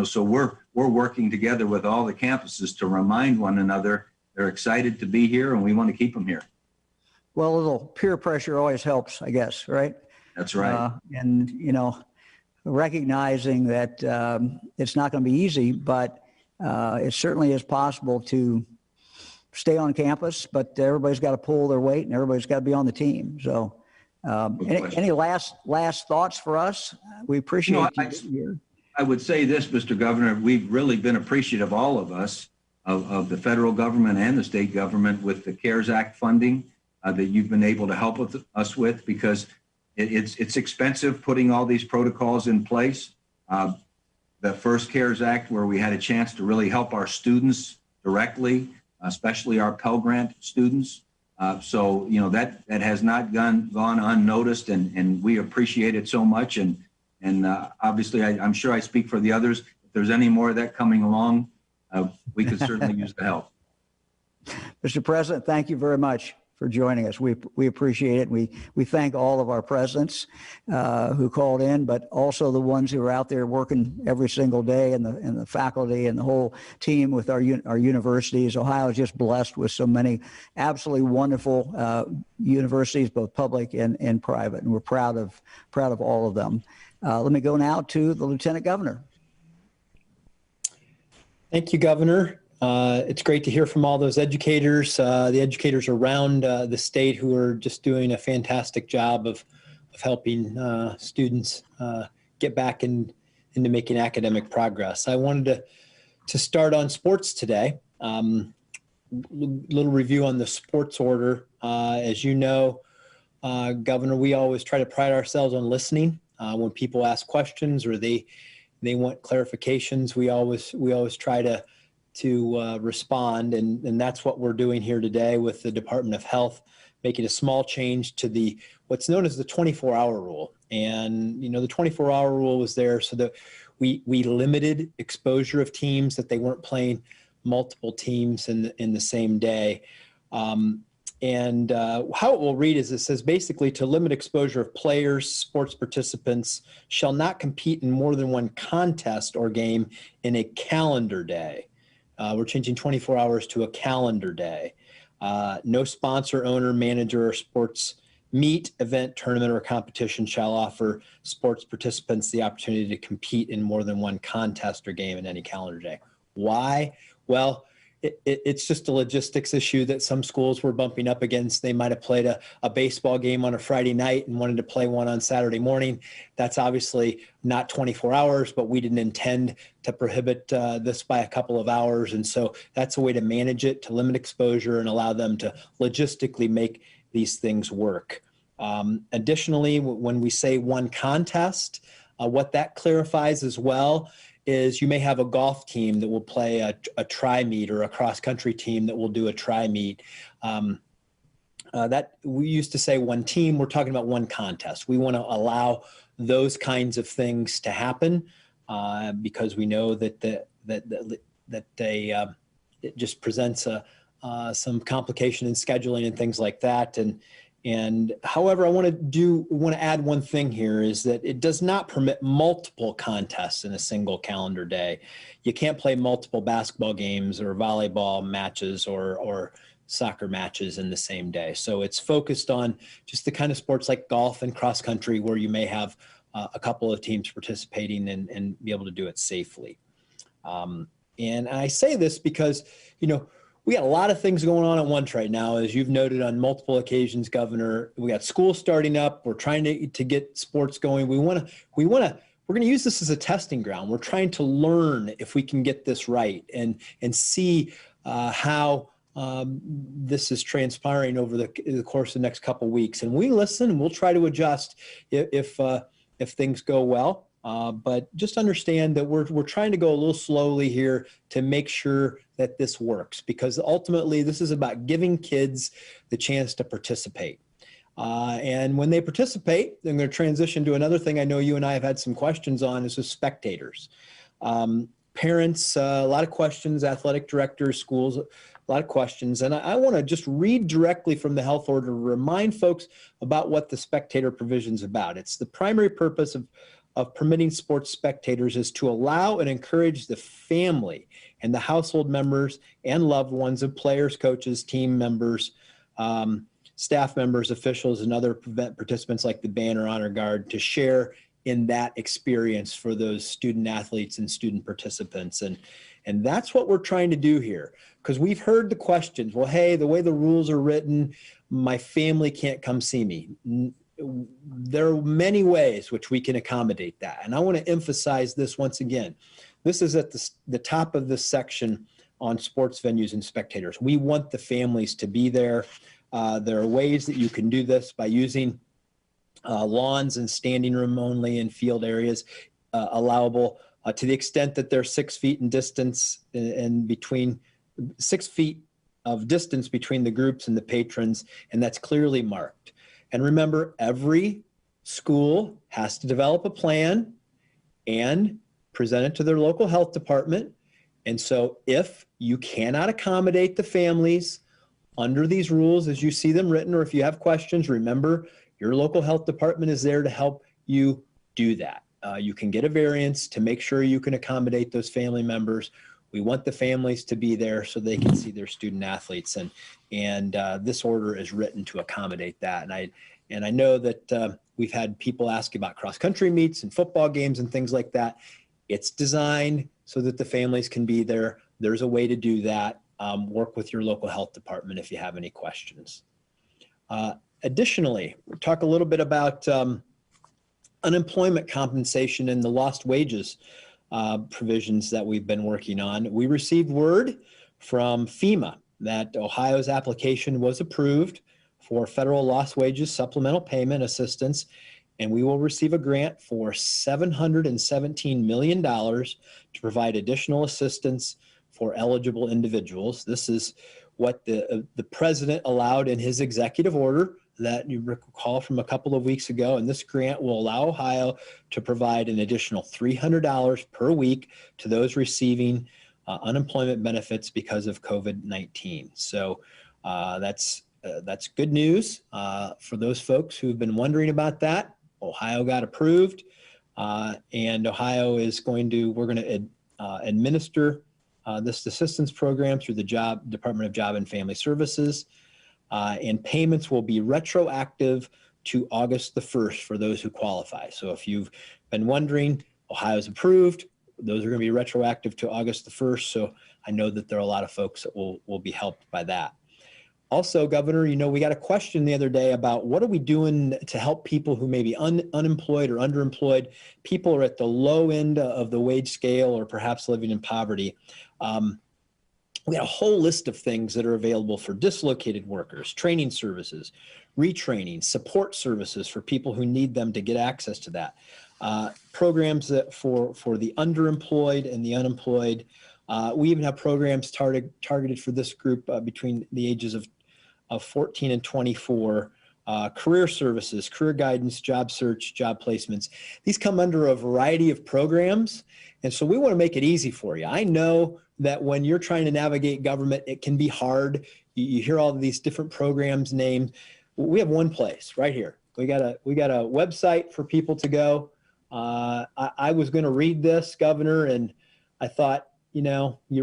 so we're working together with all the campuses to remind one another they're excited to be here and we want to keep them here. Well, a little peer pressure always helps, I guess, right? That's right. And, recognizing that it's not going to be easy, but it certainly is possible to stay on campus, but everybody's got to pull their weight and everybody's got to be on the team. So any last thoughts for us? We appreciate you being here. I would say this, Mr. Governor, we've really been appreciative, all of us, of the federal government and the state government with the CARES Act funding that you've been able to help us with, because it's expensive putting all these protocols in place. The first CARES Act, where we had a chance to really help our students directly, especially our Pell Grant students. So that has not gone unnoticed, and we appreciate it so much. And obviously, I'm sure I speak for the others. If there's any more of that coming along, we could certainly use the help. Mr. President, thank you very much for joining us. We appreciate it. We thank all of our presidents who called in, but also the ones who are out there working every single day, and the faculty and the whole team with our universities. Ohio is just blessed with so many absolutely wonderful universities, both public and private, and we're proud of all of them. Let me go now to the Lieutenant Governor. Thank you, Governor. It's great to hear from all those educators, the educators around the state who are just doing a fantastic job of helping students get back into making academic progress. I wanted to start on sports today. little review on the sports order. As you know, Governor, we always try to pride ourselves on listening. When people ask questions or they want clarifications, we always try to respond, and that's what we're doing here today with the Department of Health, making a small change to what's known as the 24-hour rule. And the 24-hour rule was there so that we limited exposure of teams, that they weren't playing multiple teams in the same day. And how it will read is, it says basically, to limit exposure of players, sports participants shall not compete in more than one contest or game in a calendar day. We're changing 24 hours to a calendar day. No sponsor, owner, manager, or sports meet, event, tournament, or competition shall offer sports participants the opportunity to compete in more than one contest or game in any calendar day. Why? Well, it's just a logistics issue that some schools were bumping up against. They might have played a baseball game on a Friday night and wanted to play one on Saturday morning. That's obviously not 24 hours, but we didn't intend to prohibit this by a couple of hours. And so that's a way to manage it, to limit exposure and allow them to logistically make these things work. Additionally, when we say one contest, what that clarifies as well is you may have a golf team that will play a tri-meet, or a cross-country team that will do a tri-meet. That we used to say one team, we're talking about one contest. We want to allow those kinds of things to happen because we know that it just presents some complication in scheduling and things like that. And however, I want to add one thing here, is that it does not permit multiple contests in a single calendar day. You can't play multiple basketball games or volleyball matches or soccer matches in the same day. So it's focused on just the kind of sports like golf and cross country where you may have a couple of teams participating and be able to do it safely. And I say this because, we got a lot of things going on at once right now, as you've noted on multiple occasions, Governor. We got school starting up. We're trying to get sports going. We're going to use this as a testing ground. We're trying to learn if we can get this right and see how this is transpiring over the course of the next couple of weeks. And we listen, and we'll try to adjust if things go well. But just understand that we're trying to go a little slowly here to make sure that this works, because ultimately this is about giving kids the chance to participate. And when they participate, they're going to transition to another thing I know you and I have had some questions on, is with spectators. Parents, a lot of questions, athletic directors, schools, a lot of questions. And I want to just read directly from the health order to remind folks about what the spectator provision is about. It's the primary purpose of permitting sports spectators is to allow and encourage the family and the household members and loved ones of players, coaches, team members, staff members, officials, and other event participants like the band or honor guard to share in that experience for those student athletes and student participants. And that's what we're trying to do here, because we've heard the questions. Well, hey, the way the rules are written, my family can't come see me. There are many ways which we can accommodate that. And I want to emphasize this once again. This is at the top of this section on sports venues and spectators. We want the families to be there. There are ways that you can do this by using lawns and standing room only in field areas allowable to the extent that they're 6 feet in distance and between 6 feet of distance between the groups and the patrons, and that's clearly marked. And remember, every school has to develop a plan and present it to their local health department. And so if you cannot accommodate the families under these rules as you see them written, or if you have questions, remember your local health department is there to help you do that. You can get a variance to make sure you can accommodate those family members. We want the families to be there so they can see their student athletes, and this order is written to accommodate that. And I know that we've had people ask about cross-country meets and football games and things like that. It's designed so that the families can be there. There's a way to do that. Work with your local health department if you have any questions. Additionally, we'll talk a little bit about unemployment compensation and the lost wages provisions that we've been working on. We received word from FEMA that Ohio's application was approved for federal lost wages supplemental payment assistance, and we will receive a grant for $717 million to provide additional assistance for eligible individuals. This is what the president allowed in his executive order that you recall from a couple of weeks ago. And this grant will allow Ohio to provide an additional $300 per week to those receiving unemployment benefits because of COVID-19. So that's good news for those folks who've been wondering about that. Ohio got approved, and Ohio is we're going to administer this assistance program through the Department of Job and Family Services, and payments will be retroactive to August the 1st for those who qualify. So if you've been wondering, Ohio's approved, those are going to be retroactive to August the 1st. So I know that there are a lot of folks that will be helped by that. Also, Governor, we got a question the other day about what are we doing to help people who may be unemployed or underemployed. People are at the low end of the wage scale or perhaps living in poverty. We got a whole list of things that are available for dislocated workers, training services, retraining, support services for people who need them to get access to that. Programs that for the underemployed and the unemployed. We even have programs targeted for this group between the ages of 14 and 24, career services, career guidance, job search, job placements. These come under a variety of programs. And so we want to make it easy for you. I know that when you're trying to navigate government, it can be hard. You hear all of these different programs named. We have one place right here. We got a website for people to go. I was going to read this, Governor, and I thought, you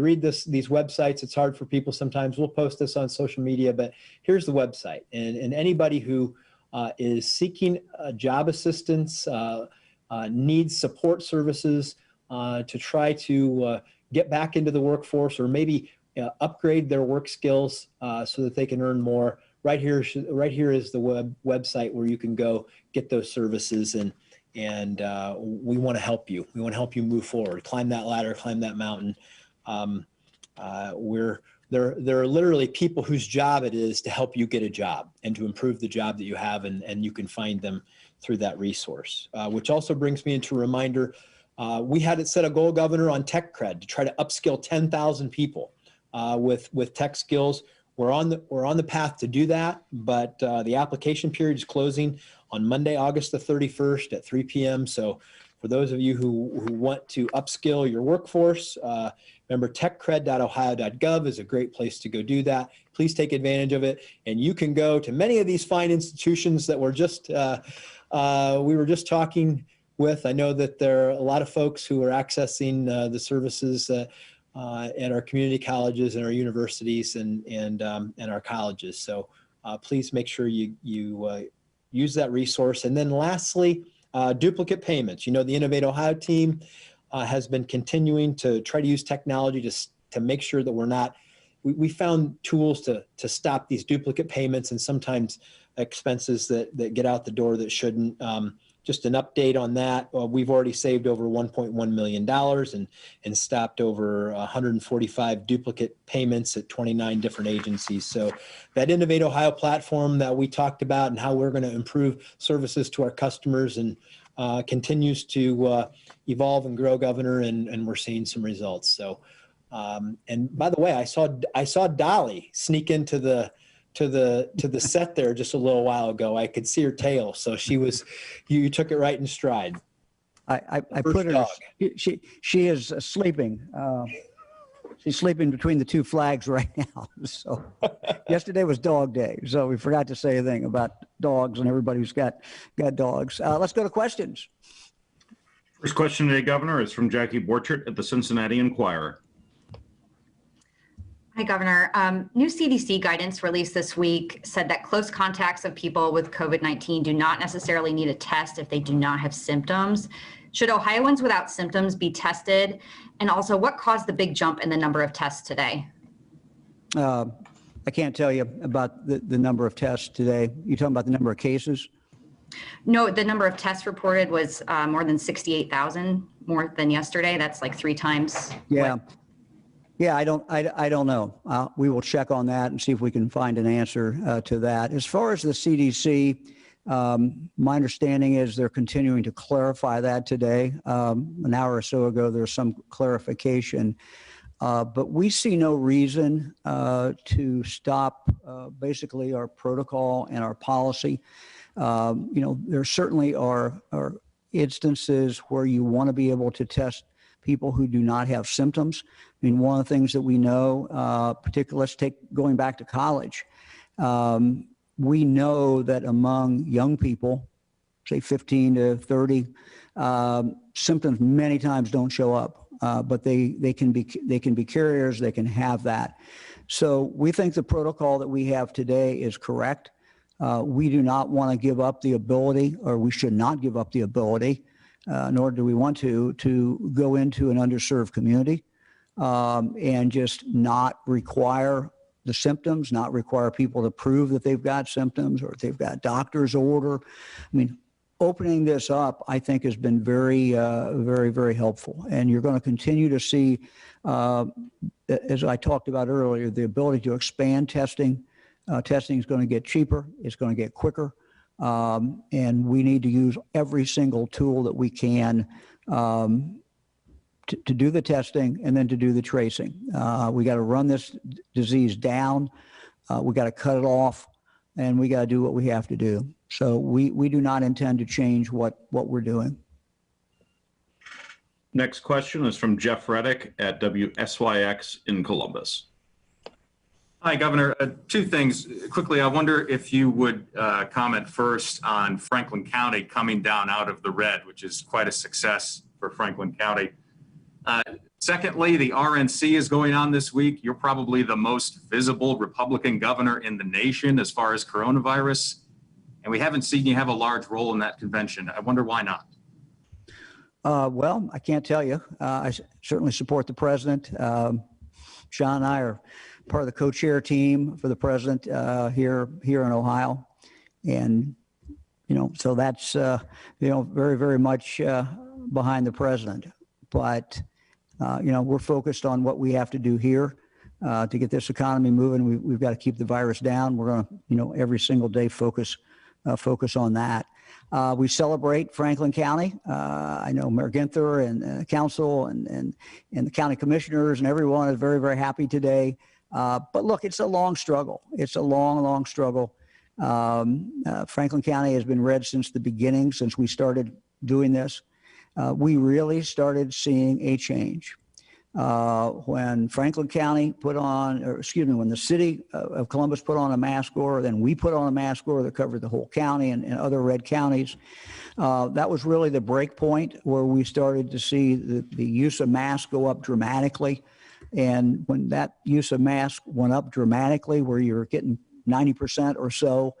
read these websites, it's hard for people sometimes. We'll post this on social media, but here's the website. And anybody who is seeking job assistance, needs support services to try to get back into the workforce or maybe upgrade their work skills so that they can earn more. Right here is the website where you can go get those services, and we want to help you. We want to help you move forward, climb that ladder, climb that mountain. There are literally people whose job it is to help you get a job and to improve the job that you have, and you can find them through that resource. Which also brings me into a reminder, we had it set a goal, Governor, on tech cred to try to upskill 10,000 people with tech skills. We're on the path to do that, but the application period is closing on Monday, August the 31st at 3 p.m. So for those of you who want to upskill your workforce, remember techcred.ohio.gov is a great place to go do that. Please take advantage of it. And you can go to many of these fine institutions that we were just talking with. I know that there are a lot of folks who are accessing the services at our community colleges and our universities and our colleges. So please make sure you use that resource. And then lastly, duplicate payments. The Innovate Ohio team has been continuing to try to use technology to make sure that we found tools to stop these duplicate payments and sometimes expenses that get out the door that shouldn't. Just an update on that. We've already saved over $1.1 million and stopped over 145 duplicate payments at 29 different agencies. So that Innovate Ohio platform that we talked about and how we're going to improve services to our customers and continues to evolve and grow, Governor, and we're seeing some results. So, and by the way, I saw Dolly sneak into the set there just a little while ago. I could see her tail, so you took it right in stride. I put her. She is sleeping. She's sleeping between the two flags right now. So yesterday was dog day, so we forgot to say anything about dogs and everybody who's got dogs. Let's go to questions. First question today, Governor, is from Jackie Borchert at the Cincinnati Enquirer. Hi, Governor. New CDC guidance released this week said that close contacts of people with COVID-19 do not necessarily need a test if they do not have symptoms. Should Ohioans without symptoms be tested? And also, what caused the big jump in the number of tests today? I can't tell you about the number of tests today. You talking about the number of cases? No, the number of tests reported was more than 68,000 more than yesterday. That's like 3 times. Yeah. Yeah, I don't know. We will check on that and see if we can find an answer to that. As far as the CDC, my understanding is they're continuing to clarify that today. An hour or so ago, there was some clarification. But we see no reason to stop basically our protocol and our policy. There certainly are instances where you want to be able to test people who do not have symptoms. I mean, one of the things that we know, particularly, let's take going back to college, we know that among young people, say 15 to 30, symptoms many times don't show up, but they can be carriers. They can have that. So we think the protocol that we have today is correct. We do not want to give up the ability, or we should not give up the ability, nor do we want to go into an underserved community and just not require the symptoms, not require people to prove that they've got symptoms or if they've got doctor's order. I mean, opening this up, I think, has been very, very helpful. And you're going to continue to see, as I talked about earlier, the ability to expand testing. Testing is going to get cheaper. It's going to get quicker. And we need to use every single tool that we can to do the testing and then to do the tracing. We got to run this disease down. We got to cut it off, and we got to do what we have to do. So we do not intend to change what we're doing. Next question is from Jeff Reddick at WSYX in Columbus. Hi, Governor. Two things. Quickly, I wonder if you would comment first on Franklin County coming down out of the red, which is quite a success for Franklin County. Secondly, the RNC is going on this week. You're probably the most visible Republican governor in the nation as far as coronavirus, and we haven't seen you have a large role in that convention. I wonder why not. Well, I can't tell you. I certainly support the president. John and I are part of the co-chair team for the president here in Ohio, and so that's very, very much behind the president. But we're focused on what we have to do here to get this economy moving. We've got to keep the virus down. We're going to every single day focus on that. We celebrate Franklin County. I know Mayor Ginther and council and the county commissioners and everyone is very, very happy today. But look, it's a long struggle. It's a long struggle. Franklin County has been red since the beginning, since we started doing this. We really started seeing a change when Franklin County when the city of Columbus put on a mask order, then we put on a mask order that covered the whole county and other red counties. That was really the break point where we started to see the use of masks go up dramatically. And when that use of masks went up dramatically, where you're getting 90% or so,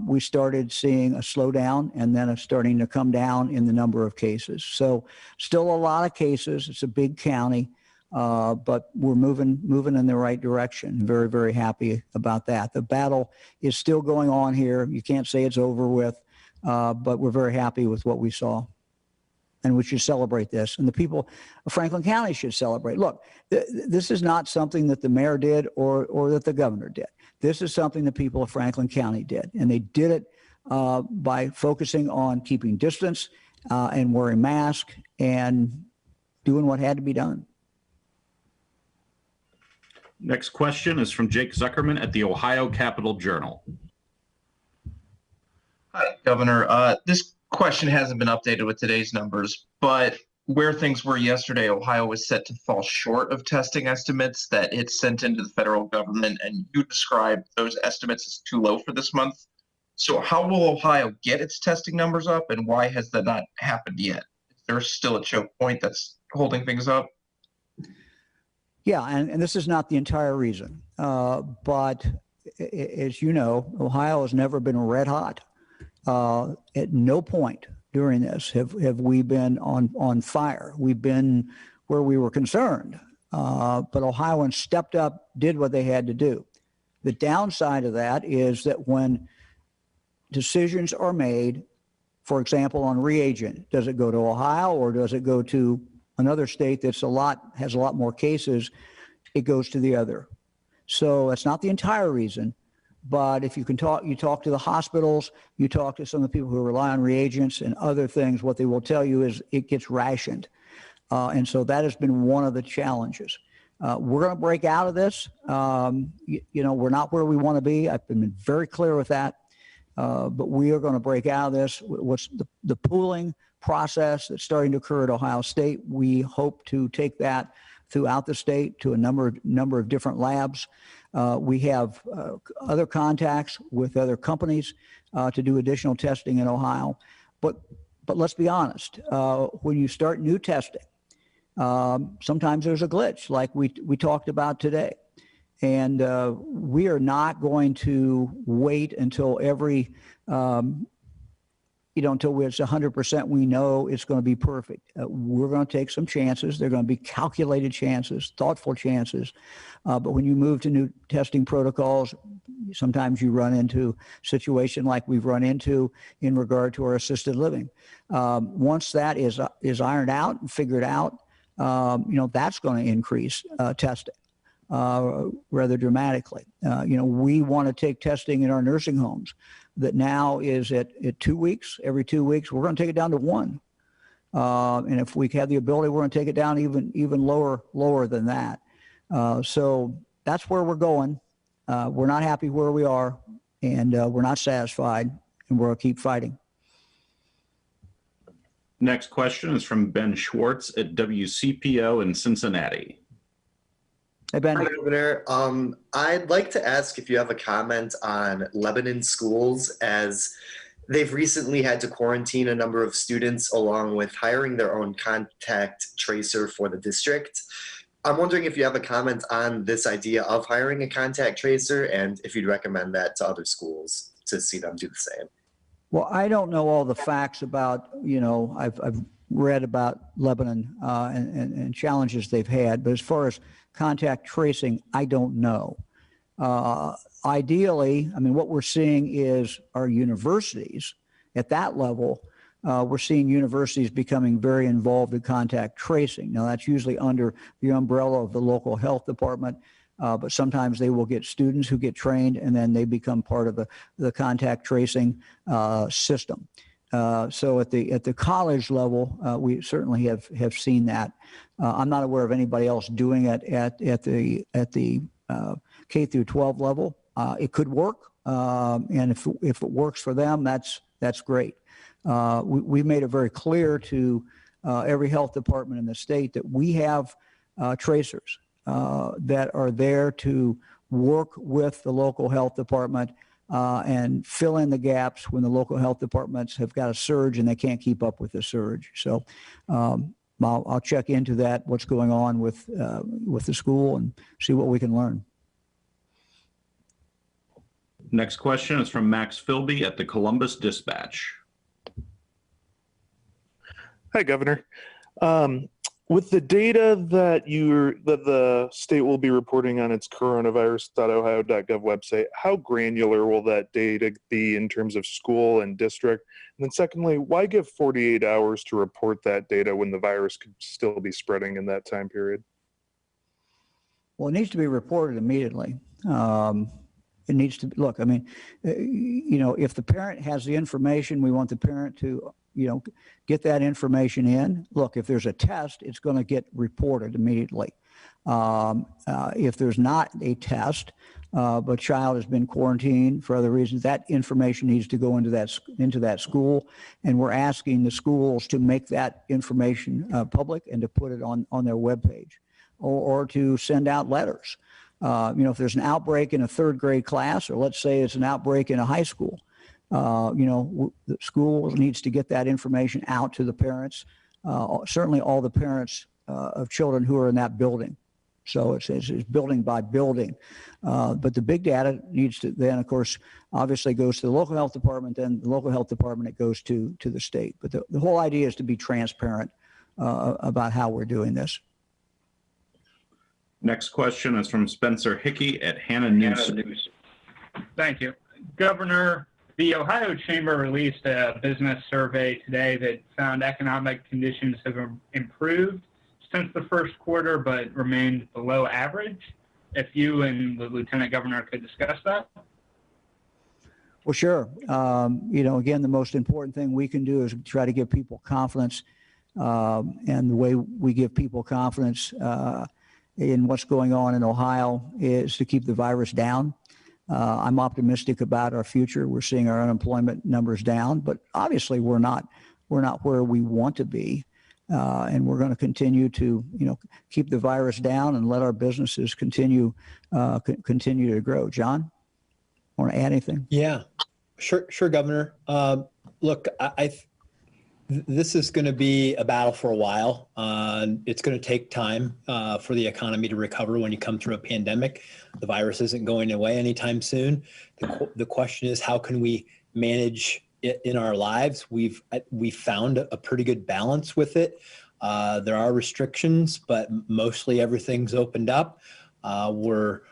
we started seeing a slowdown and then starting to come down in the number of cases. So still a lot of cases. It's a big county, but we're moving in the right direction. Very, very happy about that. The battle is still going on here. You can't say it's over with, but we're very happy with what we saw. And we should celebrate this. And the people of Franklin County should celebrate. Look, this is not something that the mayor did or that the governor did. This is something the people of Franklin County did. And they did it by focusing on keeping distance and wearing masks and doing what had to be done. Next question is from Jake Zuckerman at the Ohio Capitol Journal. Hi, Governor. This question hasn't been updated with today's numbers, but where things were yesterday, Ohio was set to fall short of testing estimates that it sent into the federal government, and you described those estimates as too low for this month. So how will Ohio get its testing numbers up, and why has that not happened yet? Is there still a choke point that's holding things up? Yeah, and this is not the entire reason, but as you know, Ohio has never been red hot. At no point during this have we been on fire. We've been where we were concerned, but Ohioans stepped up, did what they had to do. The downside of that is that when decisions are made, for example, on reagent, does it go to Ohio or does it go to another state that's has a lot more cases? it goes to the other. So that's not the entire reason, but if you talk to the hospitals, you talk to some of the people who rely on reagents and other things, what they will tell you is it gets rationed. And so that has been one of the challenges. We're going to break out of this. We're not where we want to be. I've been very clear with that. But we are going to break out of this. What's the pooling process that's starting to occur at Ohio State? We hope to take that throughout the state to a number of different labs. We have other contacts with other companies to do additional testing in Ohio. But let's be honest, when you start new testing, sometimes there's a glitch like we talked about today. And we are not going to wait until until it's 100% we know it's going to be perfect. We're going to take some chances. They're going to be calculated chances, thoughtful chances. But when you move to new testing protocols, sometimes you run into a situation like we've run into in regard to our assisted living. Once that is ironed out and figured out, that's going to increase testing rather dramatically. We want to take testing in our nursing homes that now is at 2 weeks. Every 2 weeks, we're going to take it down to 1. And if we have the ability, we're going to take it down even lower than that. So that's where we're going. We're not happy where we are, and we're not satisfied, and we're going to keep fighting. Next question is from Ben Schwartz at WCPO in Cincinnati. Hey, Ben. Hi, Governor. I'd like to ask if you have a comment on Lebanon schools, as they've recently had to quarantine a number of students along with hiring their own contact tracer for the district. I'm wondering if you have a comment on this idea of hiring a contact tracer and if you'd recommend that to other schools to see them do the same. Well, I don't know all the facts about, I've read about Lebanon and challenges they've had, but as far as contact tracing, I don't know. Ideally, what we're seeing is our universities at that level, we're seeing universities becoming very involved in contact tracing. Now, that's usually under the umbrella of the local health department, but sometimes they will get students who get trained and then they become part of the contact tracing system. So at the college level, we certainly have seen that. I'm not aware of anybody else doing it at the K through 12 level. It could work, and if it works for them, that's great. We've made it very clear to every health department in the state that we have tracers that are there to work with the local health department and fill in the gaps when the local health departments have got a surge and they can't keep up with the surge. So I'll check into that, what's going on with the school, and see what we can learn. Next question is from Max Philby at the Columbus Dispatch. Hi, Governor. With the data that the state will be reporting on its coronavirus.ohio.gov website, how granular will that data be in terms of school and district? And then secondly, why give 48 hours to report that data when the virus could still be spreading in that time period? Well, it needs to be reported immediately. It needs to look, if the parent has the information, we want the parent to get that information in. Look, if there's a test, it's going to get reported immediately. If there's not a test, but a child has been quarantined for other reasons, that information needs to go into that school, and we're asking the schools to make that information public and to put it on their webpage, or to send out letters. If there's an outbreak in a third grade class, or let's say it's an outbreak in a high school, the school needs to get that information out to the parents, certainly all the parents of children who are in that building. So it's building by building. But the big data needs to then, of course, obviously goes to the local health department, then the local health department, it goes to the state. But the whole idea is to be transparent about how we're doing this. Next question is from Spencer Hickey at Hannah News. Thank you. Governor, the Ohio Chamber released a business survey today that found economic conditions have improved. since the first quarter, but remained below average. If you and the Lieutenant Governor could discuss that. Well, sure. Again, the most important thing we can do is try to give people confidence. And the way we give people confidence in what's going on in Ohio is to keep the virus down. I'm optimistic about our future. We're seeing our unemployment numbers down, but obviously we're not where we want to be. And we're going to continue to, keep the virus down and let our businesses continue to grow. John, want to add anything? Yeah, sure, Governor. Look, this is going to be a battle for a while. It's going to take time for the economy to recover when you come through a pandemic. The virus isn't going away anytime soon. The question is, how can we manage it in our lives? We've found a pretty good balance with it. There are restrictions, but mostly everything's opened up. Our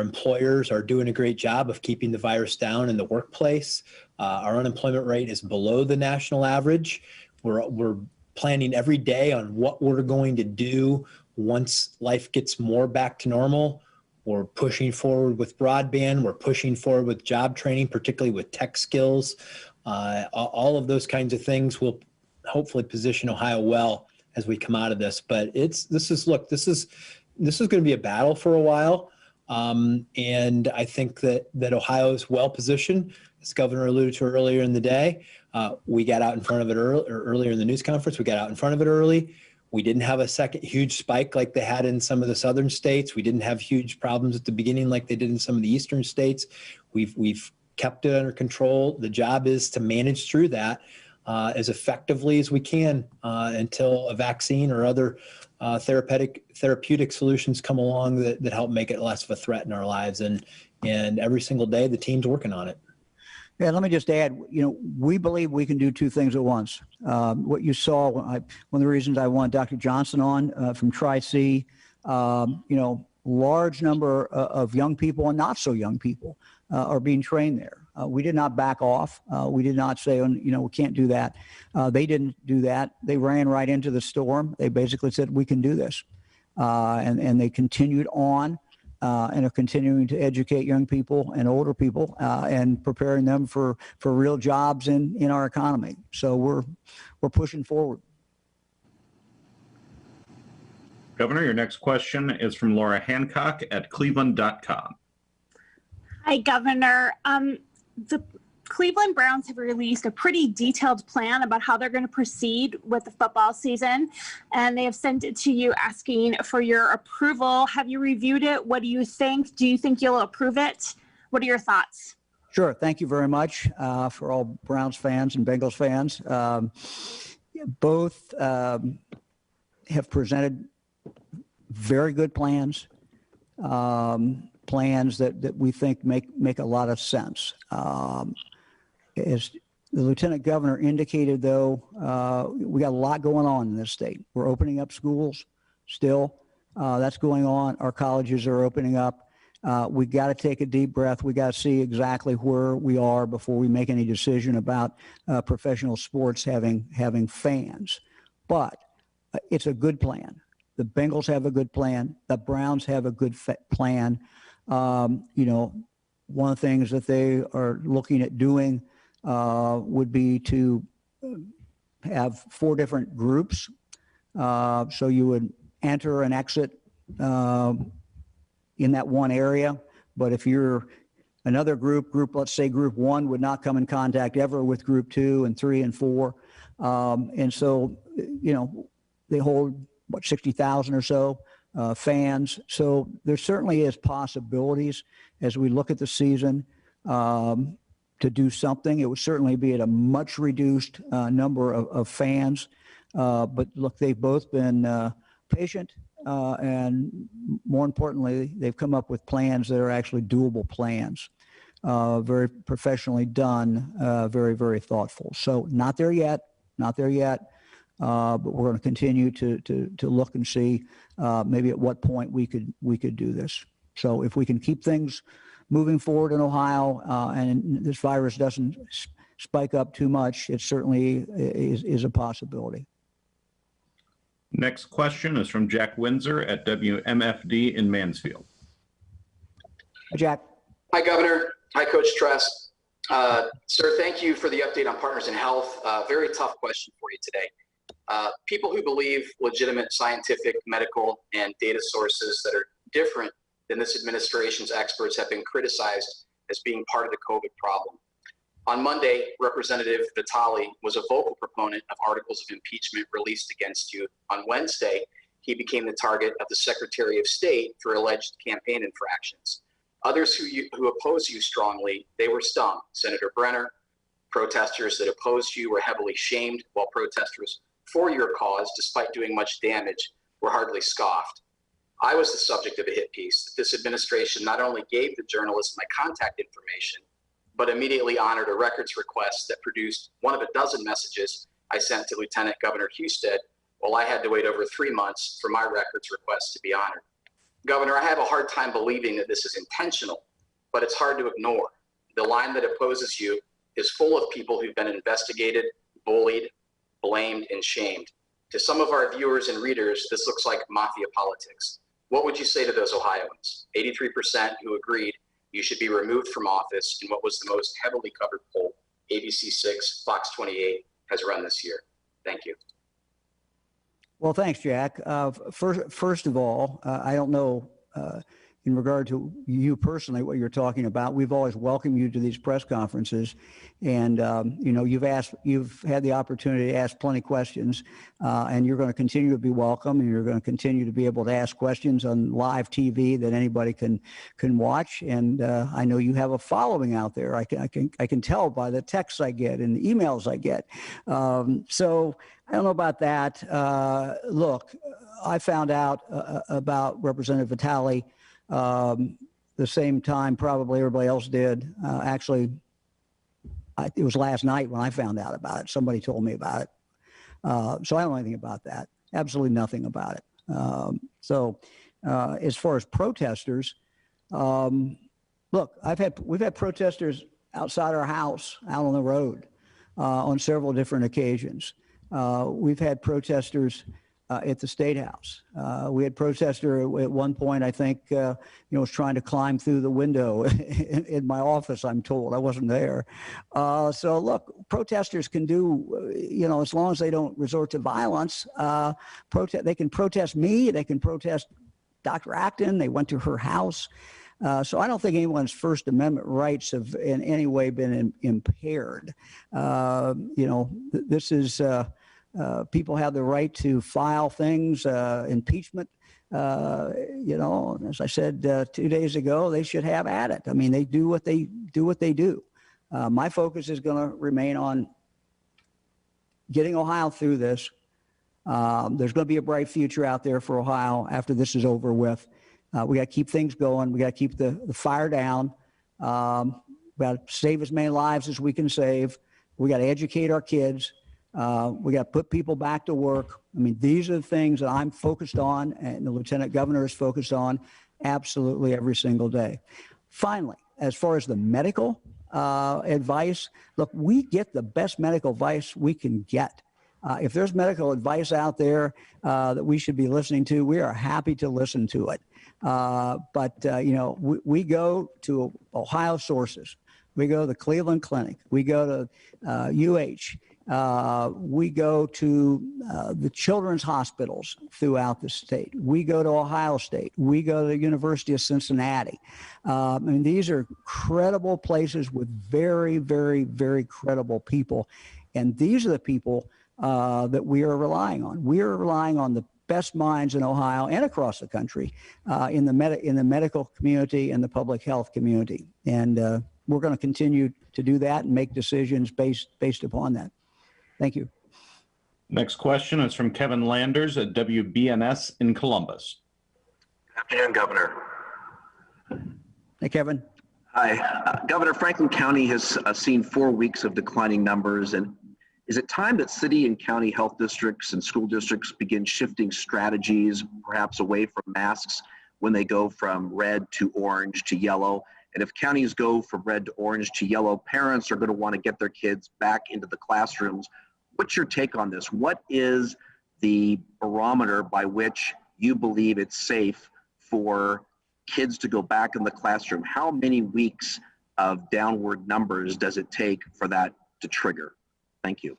employers are doing a great job of keeping the virus down in the workplace. Our unemployment rate is below the national average. We're planning every day on what we're going to do once life gets more back to normal. We're pushing forward with broadband. We're pushing forward with job training, particularly with tech skills. All of those kinds of things will hopefully position Ohio well as we come out of this. But this is going to be a battle for a while. And I think that Ohio is well positioned, as the governor alluded to earlier in the day. We got out in front of it earlier in the news conference. We got out in front of it early. We didn't have a second huge spike like they had in some of the southern states. We didn't have huge problems at the beginning like they did in some of the eastern states. We've kept it under control. The job is to manage through that as effectively as we can until a vaccine or other therapeutic solutions come along that help make it less of a threat in our lives. And every single day, the team's working on it. Yeah, let me just add, we believe we can do two things at once. What you saw, one of the reasons I want Dr. Johnson on from Tri-C, large number of young people and not so young people are being trained there. We did not back off. We did not say, we can't do that. They didn't do that. They ran right into the storm. They basically said, we can do this. And they continued on and are continuing to educate young people and older people and preparing them for real jobs in our economy. So we're pushing forward. Governor, your next question is from Laura Hancock at cleveland.com. Hi, Governor. The Cleveland Browns have released a pretty detailed plan about how they're going to proceed with the football season, and they have sent it to you asking for your approval. Have you reviewed it? What do you think? Do you think you'll approve it? What are your thoughts? Sure. Thank you very much for all Browns fans and Bengals fans. Both have presented very good plans. Plans that we think make a lot of sense. As the Lieutenant Governor indicated, though, we got a lot going on in this state. We're opening up schools still. That's going on. Our colleges are opening up. We got to take a deep breath. We got to see exactly where we are before we make any decision about professional sports having fans. But it's a good plan. The Bengals have a good plan. The Browns have a good plan. One of the things that they are looking at doing would be to have 4 different groups. So you would enter and exit in that one area. But if you're another group, let's say group 1 would not come in contact ever with group 2 and 3 and 4. And so, they hold, 60,000 or so fans. So there certainly is possibilities as we look at the season to do something. It would certainly be at a much reduced number of fans. But look, they've both been patient and more importantly, they've come up with plans that are actually doable plans. Very professionally done, very, very thoughtful. So not there yet. But we're going to continue to look and see maybe at what point we could do this. So if we can keep things moving forward in Ohio and this virus doesn't spike up too much, it certainly is a possibility. Next question is from Jack Windsor at WMFD in Mansfield. Hi, Jack. Hi, Governor. Hi, Coach Tress. Sir, thank you for the update on Partners in Health. Very tough question for you today. People who believe legitimate scientific, medical, and data sources that are different than this administration's experts have been criticized as being part of the COVID problem. On Monday, Representative Vitale was a vocal proponent of articles of impeachment released against you. On Wednesday, he became the target of the Secretary of State for alleged campaign infractions. Others who oppose you strongly, they were stung. Senator Brenner, protesters that opposed you were heavily shamed, while protesters for your cause, despite doing much damage, were hardly scoffed. I was the subject of a hit piece that this administration not only gave the journalist my contact information, but immediately honored a records request that produced one of a dozen messages I sent to Lieutenant Governor Husted, while I had to wait over 3 months for my records request to be honored. Governor, I have a hard time believing that this is intentional, but it's hard to ignore. The line that opposes you is full of people who've been investigated, bullied, blamed, and shamed. To some of our viewers and readers, this looks like mafia politics. What would you say to those Ohioans? 83% who agreed you should be removed from office in what was the most heavily covered poll ABC 6, Fox 28 has run this year. Thank you. Well, thanks, Jack. First of all, I don't know in regard to you personally what you're talking about. We've always welcomed you to these press conferences, and you know, you've had the opportunity to ask plenty of questions, and you're going to continue to be welcome, and you're going to continue to be able to ask questions on live TV that anybody can watch. And I know you have a following out there. I can tell by the texts I get and the emails I get. So I don't know about that. Look, I found out about Representative Vitale the same time probably everybody else did. Actually, it was last night when I found out about it. Somebody told me about it. So I don't know anything about that. Absolutely nothing about it. So as far as protesters, look, we've had protesters outside our house, out on the road, on several different occasions. We've had protesters at the State House. We had protester at one point, I think, was trying to climb through the window in my office, I'm told. I wasn't there. So look, protesters can do, as long as they don't resort to violence, they can protest me, they can protest Dr. Acton, they went to her house. So I don't think anyone's First Amendment rights have in any way been impaired. This is, people have the right to file things, impeachment. As I said 2 days ago, they should have at it. I mean, they do what they do. My focus is going to remain on getting Ohio through this. There's going to be a bright future out there for Ohio after this is over with. We got to keep things going. We got to keep the fire down. We got to save as many lives as we can save. We got to educate our kids. We got to put people back to work. I mean, these are the things that I'm focused on and the Lieutenant Governor is focused on absolutely every single day. Finally, as far as the medical advice, look, we get the best medical advice we can get. If there's medical advice out there that we should be listening to, we are happy to listen to it. We go to Ohio sources. We go to the Cleveland Clinic. We go to we go to the children's hospitals throughout the state. We go to Ohio State. We go to the University of Cincinnati. I mean, these are credible places with very, very, very credible people. And these are the people that we are relying on. We are relying on the best minds in Ohio and across the country in the medical community and the public health community. And we're going to continue to do that and make decisions based upon that. Thank you. Next question is from Kevin Landers at WBNS in Columbus. Good afternoon, Governor. Hey, Kevin. Hi. Governor, Franklin County has seen 4 weeks of declining numbers. And is it time that city and county health districts and school districts begin shifting strategies, perhaps away from masks when they go from red to orange to yellow? And if counties go from red to orange to yellow, parents are going to want to get their kids back into the classrooms. What's your take on this? What is the barometer by which you believe it's safe for kids to go back in the classroom? How many weeks of downward numbers does it take for that to trigger? Thank you.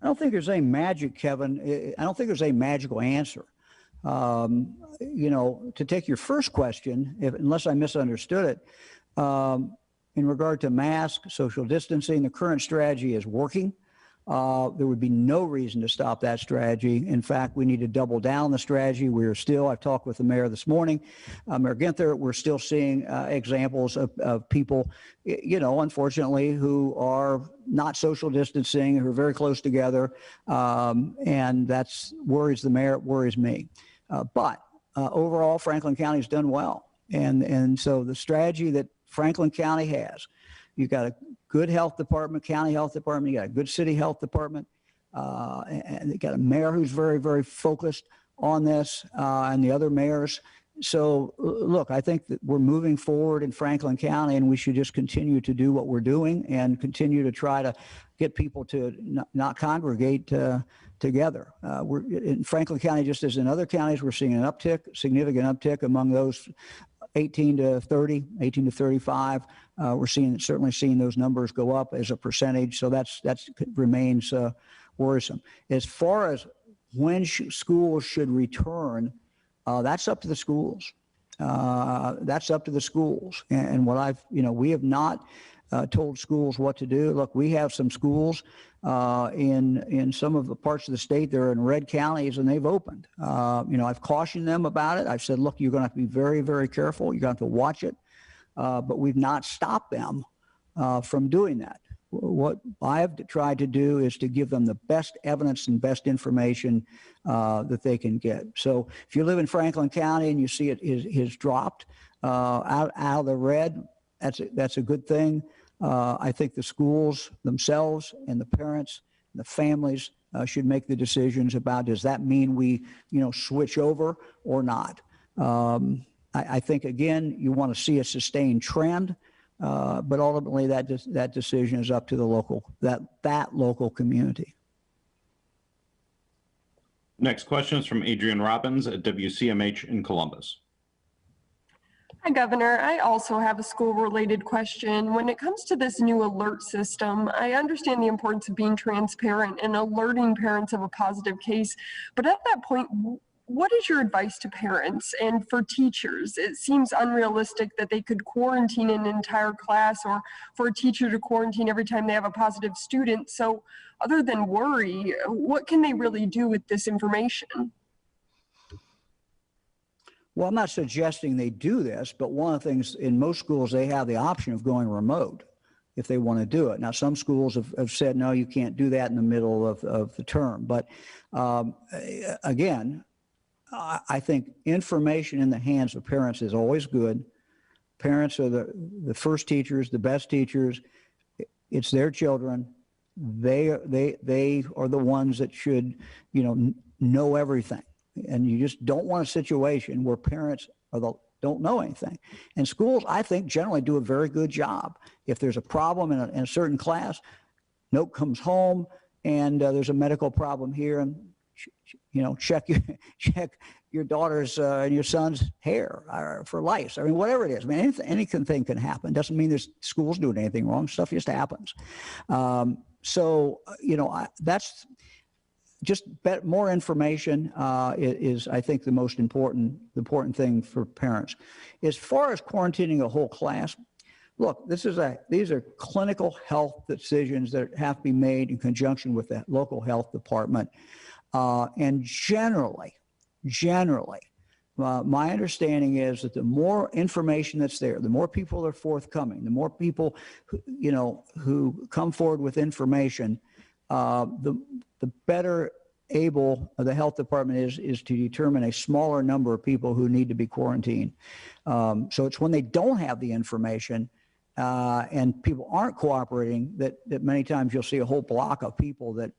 I don't think there's any magic, Kevin. I don't think there's a magical answer. You know, to take your first question, unless I misunderstood it, in regard to masks, social distancing, the current strategy is working. There would be no reason to stop that strategy. In fact, we need to double down the strategy. I've talked with the mayor this morning, Mayor Ginther, we're still seeing examples of people, you know, unfortunately, who are not social distancing, who are very close together. And that's worries the mayor, it worries me. But overall, Franklin County has done well. And so the strategy that Franklin County has, you've got a good health department, county health department, you got a good city health department, and you got a mayor who's very, very focused on this, and the other mayors. So look, I think that we're moving forward in Franklin County, and we should just continue to do what we're doing and continue to try to get people to not congregate together. We're in Franklin County, just as in other counties, we're seeing an uptick, significant uptick among those 18 to 30, 18 to 35. We're certainly seeing those numbers go up as a percentage. So that remains worrisome. As far as when schools should return, that's up to the schools. That's up to the schools. And what we have not told schools what to do. Look, we have some schools in some of the parts of the state that are in red counties, and they've opened. I've cautioned them about it. I've said, look, you're going to have to be very, very careful. You're going to have to watch it. But we've not stopped them from doing that. What I have tried to do is to give them the best evidence and best information that they can get. So if you live in Franklin County and you see it has dropped out of the red, that's a good thing. I think the schools themselves and the parents and the families should make the decisions about, does that mean we switch over or not? I think, again, you want to see a sustained trend, but ultimately that decision is up to the local community. Next question is from Adrian Robbins at WCMH in Columbus. Hi, Governor. I also have a school-related question. When it comes to this new alert system, I understand the importance of being transparent and alerting parents of a positive case, but at that point, what is your advice to parents and for teachers? It seems unrealistic that they could quarantine an entire class, or for a teacher to quarantine every time they have a positive student. So other than worry, what can they really do with this information? Well, I'm not suggesting they do this, but one of the things, in most schools, they have the option of going remote if they want to do it. Now, some schools have said, no, you can't do that in the middle of the term. But again, I think information in the hands of parents is always good. Parents are the first teachers, the best teachers. It's their children. They are the ones that should, know everything. And you just don't want a situation where parents don't know anything. And schools, I think, generally do a very good job. If there's a problem in a certain class, note comes home, and there's a medical problem here, and check your daughter's and your son's hair for lice. I mean, whatever it is. I mean, anything can happen. Doesn't mean there's schools doing anything wrong. Stuff just happens. That's just more information is, I think, the most important thing for parents. As far as quarantining a whole class, look, these are clinical health decisions that have to be made in conjunction with the local health department. And generally, my understanding is that the more information that's there, the more people are forthcoming, the more people who come forward with information, the better able the health department is to determine a smaller number of people who need to be quarantined. So it's when they don't have the information and people aren't cooperating that many times you'll see a whole block of people that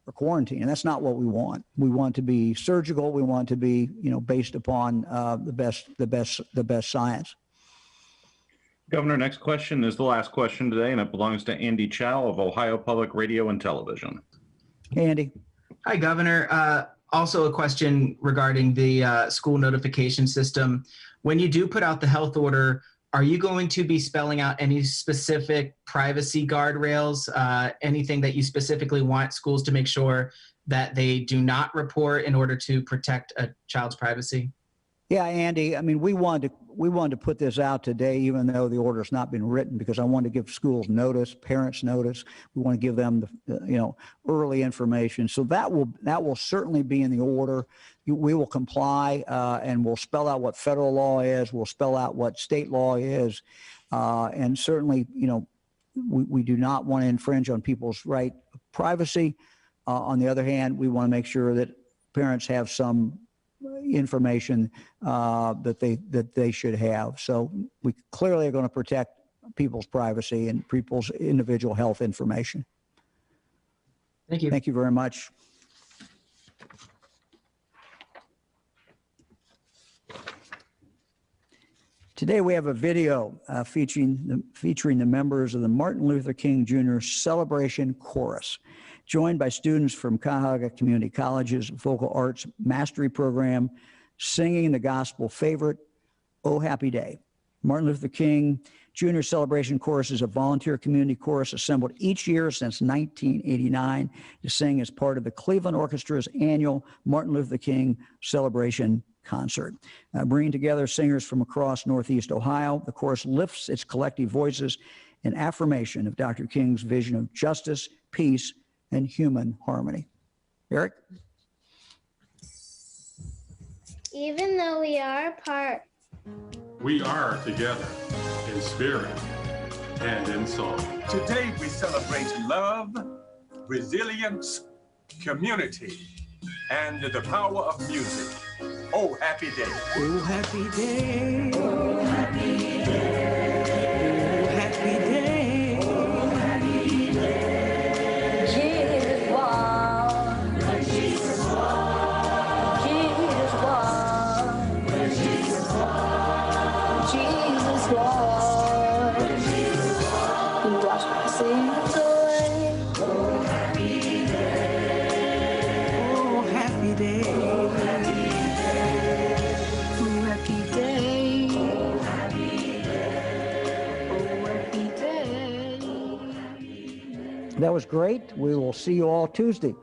are quarantined. And that's not what we want. We want to be surgical. We want to be, based upon the best science. Governor, next question is the last question today, and it belongs to Andy Chow of Ohio Public Radio and Television. Hey, Andy. Hi, Governor. also a question regarding the school notification system. When you do put out the health order, are you going to be spelling out any specific privacy guardrails, anything that you specifically want schools to make sure that they do not report in order to protect a child's privacy? Yeah, Andy, I mean, we wanted to put this out today, even though the order's not been written, because I wanted to give schools notice, parents notice. We want to give them the, early information. So that will certainly be in the order. We will comply, and we'll spell out what federal law is. We'll spell out what state law is. And certainly, we do not want to infringe on people's right of privacy. On the other hand, we want to make sure that parents have some information that they should have. So we clearly are going to protect people's privacy and people's individual health information. Thank you. Thank you very much. Today we have a video featuring the members of the Martin Luther King Jr. Celebration Chorus, joined by students from Cuyahoga Community College's Vocal Arts Mastery Program, singing the gospel favorite, "Oh Happy Day." Martin Luther King Jr. Celebration Chorus is a volunteer community chorus assembled each year since 1989 to sing as part of the Cleveland Orchestra's annual Martin Luther King Celebration Concert. Bringing together singers from across Northeast Ohio, the chorus lifts its collective voices in affirmation of Dr. King's vision of justice, peace, and human harmony. Eric? Even though we are apart, we are together in spirit and in soul. Today we celebrate love, resilience, community, and the power of music. Oh, happy day. Oh, happy day. Oh, happy day. Oh, happy day. Oh, happy day. Jesus won. When Jesus won. Jesus won. When Jesus won. Jesus won. When Jesus won. He washed my sins away. Oh, happy day. Oh, happy day. Oh, happy day. That was great. We will see you all Tuesday.